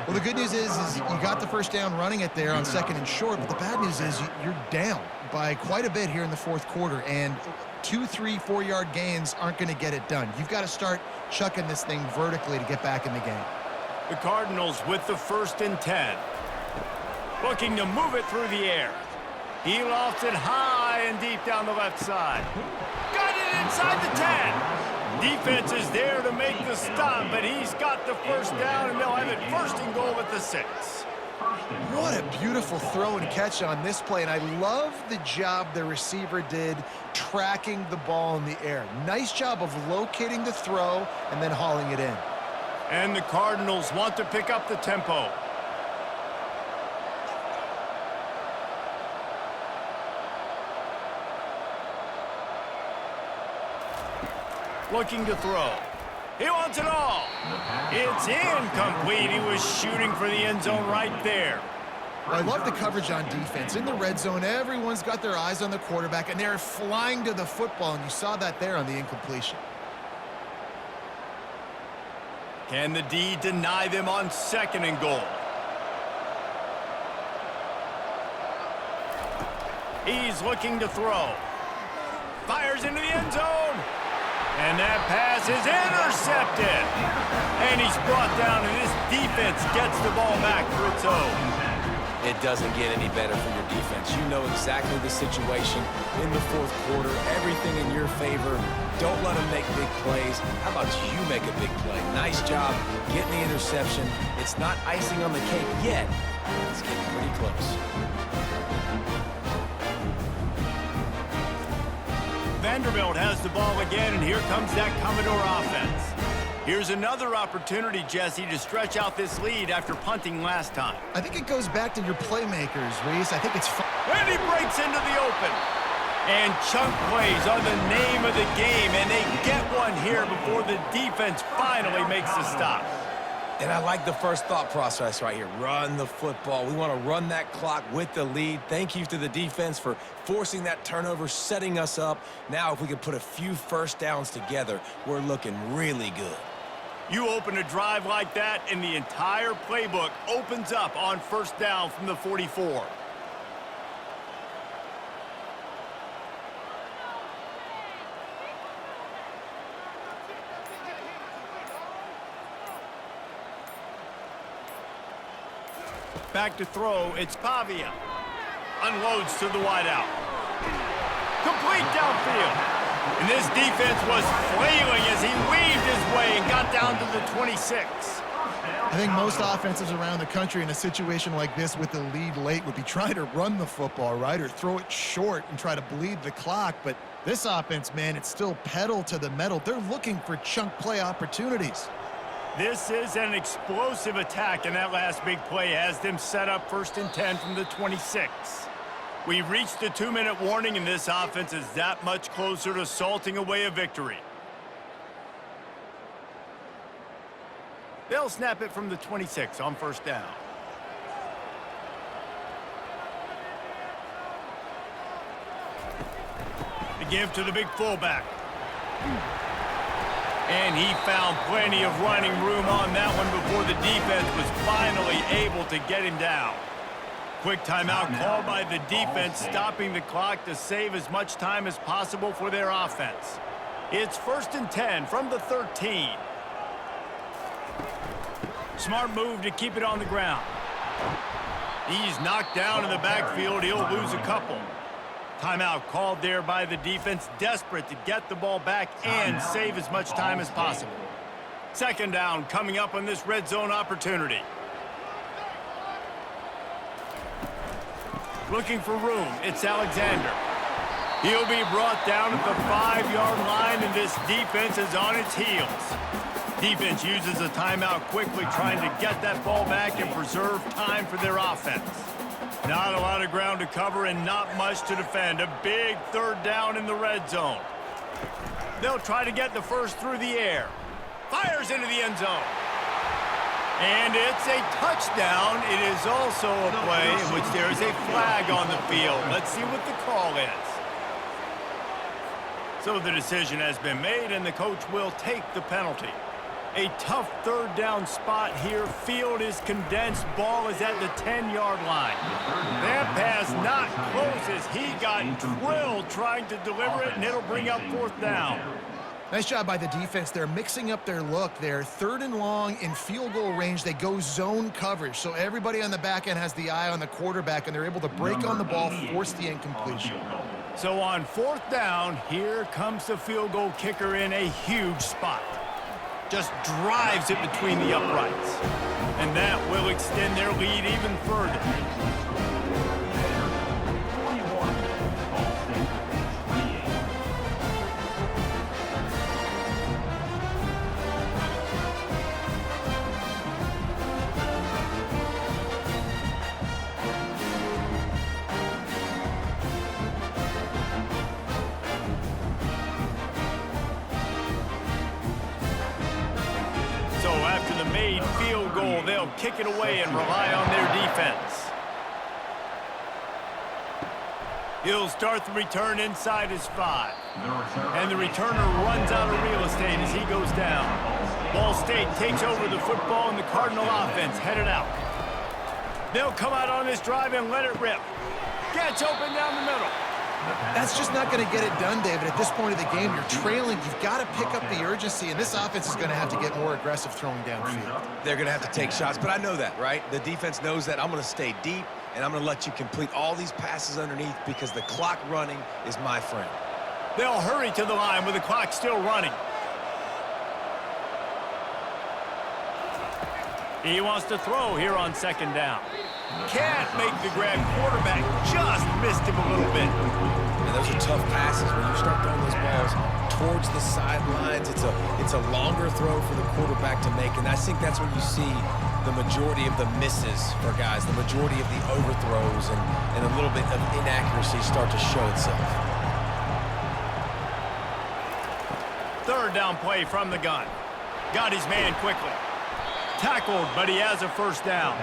Well, the good news is you got the first down running it there on second and short, but the bad news is you're down by quite a bit here in the fourth quarter, and 2, 3, 4-yard gains aren't going to get it done. You've got to start chucking this thing vertically to get back in the game. The Cardinals with the 1st and 10. Looking to move it through the air. He lofts it high and deep down the left side. Got it inside the 10. Defense is there to make the stop, but he's got the first down, and they'll have it 1st and goal at the 6. What a beautiful throw and catch on this play, and I love the job the receiver did tracking the ball in the air. Nice job of locating the throw and then hauling it in. And the Cardinals want to pick up the tempo. Looking to throw. He wants it all. It's incomplete. He was shooting for the end zone right there. I love the coverage on defense. In the red zone, everyone's got their eyes on the quarterback, and they're flying to the football, and you saw that there on the incompletion. Can the D deny them on 2nd and goal? He's looking to throw. Fires into the end zone. And that pass is intercepted. And he's brought down, and this defense gets the ball back for its own. It doesn't get any better for your defense. You know exactly the situation in the fourth quarter, everything in your favor. Don't let them make big plays. How about you make a big play? Nice job getting the interception. It's not icing on the cake yet. It's getting pretty close. Vanderbilt has the ball again, and here comes that Commodore offense. Here's another opportunity, Jesse, to stretch out this lead after punting last time. I think it goes back to your playmakers, Reese. I think it's fun. And he breaks into the open. And chunk plays are the name of the game, and they get one here before the defense finally makes the stop. And I like the first thought process right here. Run the football. We want to run that clock with the lead. Thank you to the defense for forcing that turnover, setting us up. Now, if we can put a few first downs together, we're looking really good. You open a drive like that, and the entire playbook opens up on first down from the 44. Back to throw, it's Pavia. Unloads to the wideout. Complete downfield. And this defense was flailing as he weaved his way and got down to the 26. I think most offenses around the country in a situation like this with the lead late would be trying to run the football, right, or throw it short and try to bleed the clock. But this offense, man, it's still pedal to the metal. They're looking for chunk play opportunities. This is an explosive attack, and that last big play has them set up 1st and 10 from the 26. We've reached the 2-minute warning, and this offense is that much closer to salting away a victory. They'll snap it from the 26 on first down. The give to the big fullback. And he found plenty of running room on that one before the defense was finally able to get him down. Quick timeout called by the defense, stopping the clock to save as much time as possible for their offense. It's 1st and 10 from the 13. Smart move to keep it on the ground. He's knocked down in the backfield. He'll lose a couple. Timeout called there by the defense, desperate to get the ball back and save as much time as possible. 2nd down coming up on this red zone opportunity. Looking for room, it's Alexander. He'll be brought down at the 5-yard line, and this defense is on its heels. Defense uses a timeout quickly, trying to get that ball back and preserve time for their offense. Not a lot of ground to cover and not much to defend. A big 3rd down in the red zone. They'll try to get the first through the air. Fires into the end zone. And it's a touchdown. It is also a play in which there is a flag on the field. Let's see what the call is. So the decision has been made, and the coach will take the penalty. A tough 3rd down spot here. Field is condensed. Ball is at the 10-yard line. That pass not close as he got drilled trying to deliver it, and it'll bring up 4th down. Nice job by the defense. They're mixing up their look there. 3rd and long in field goal range. They go zone coverage. So everybody on the back end has the eye on the quarterback, and they're able to break on the ball, force the incompletion. So on 4th down, here comes the field goal kicker in a huge spot. Just drives it between the uprights. And that will extend their lead even further. So after the made field goal, they'll kick it away and rely on their defense. He'll start the return inside his 5. And the returner runs out of real estate as he goes down. Ball State takes over the football, and the Cardinal offense headed out. They'll come out on this drive and let it rip. Gets open down the middle. That's just not going to get it done, David. At this point of the game, you're trailing. You've got to pick up the urgency, and this offense is going to have to get more aggressive throwing downfield. They're going to have to take shots, but I know that, right? The defense knows that. I'm going to stay deep. and I'm going to let you complete all these passes underneath because the clock running is my friend. They'll hurry to the line with the clock still running. He wants to throw here on second down. Can't make the grab. Quarterback just missed him a little bit. And those are tough passes when you start throwing those balls towards the sidelines. It's a longer throw for the quarterback to make, and I think that's when you see the majority of the misses for guys, the majority of the overthrows and a little bit of inaccuracy start to show itself. Third down play from the gun. Got his man quickly. Tackled, but he has a first down.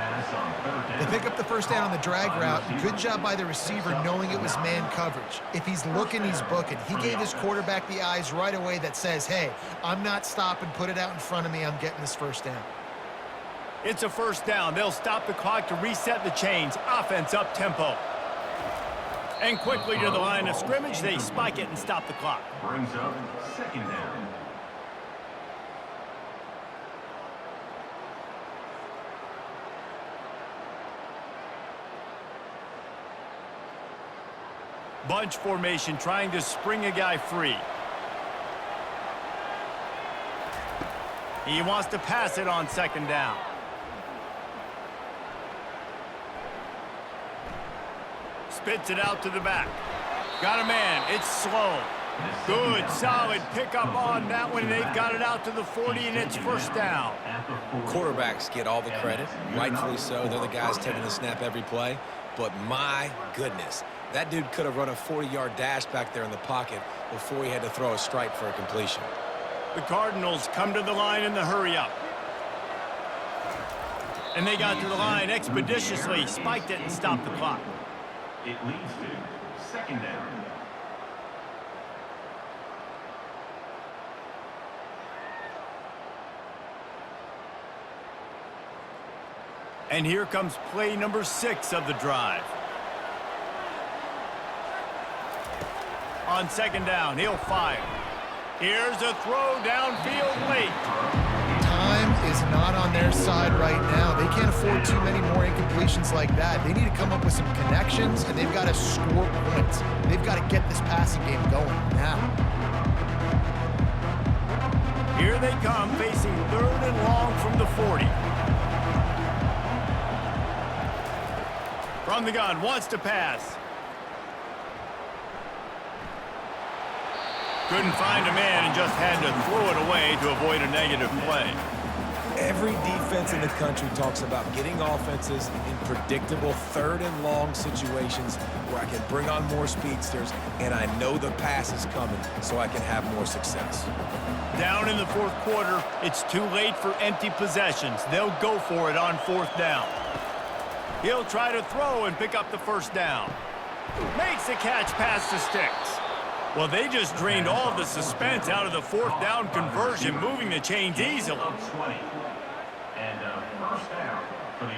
They pick up the first down on the drag route. Good job by the receiver knowing it was man coverage. If he's looking, he's booking. He gave his quarterback the eyes right away that says, hey, I'm not stopping, put it out in front of me, I'm getting this first down. It's a first down. They'll stop the clock to reset the chains. Offense up tempo. And quickly to the line of scrimmage, they spike it and stop the clock. Brings up second down. Bunch formation trying to spring a guy free. He wants to pass it on second down. Spits it out to the back. Got a man. It's slow. Good, solid pickup on that one. They've got it out to the 40, and it's first down. Quarterbacks get all the credit, rightfully so. They're the guys taking the snap every play. But my goodness, that dude could have run a 40-yard dash back there in the pocket before he had to throw a strike for a completion. The Cardinals come to the line in the hurry-up. And they got to the line expeditiously, spiked it, and stopped the clock. It leads to second down. And here comes play number 6 of the drive. On second down, he'll fire. Here's a throw downfield late. Time is not on their side right now. They can't afford too many more incompletions like that. They need to come up with some connections, and they've got to score points. They've got to get this passing game going now. Here they come, facing third and long from the 40. From the gun, wants to pass. Couldn't find a man and just had to throw it away to avoid a negative play. Every defense in the country talks about getting offenses in predictable third and long situations where I can bring on more speedsters and I know the pass is coming so I can have more success. Down in the fourth quarter, it's too late for empty possessions. They'll go for it on fourth down. He'll try to throw and pick up the first down. Makes the catch past the sticks. Well, they just drained all of the suspense out of the fourth down conversion, moving the chains easily. 20. And first down for the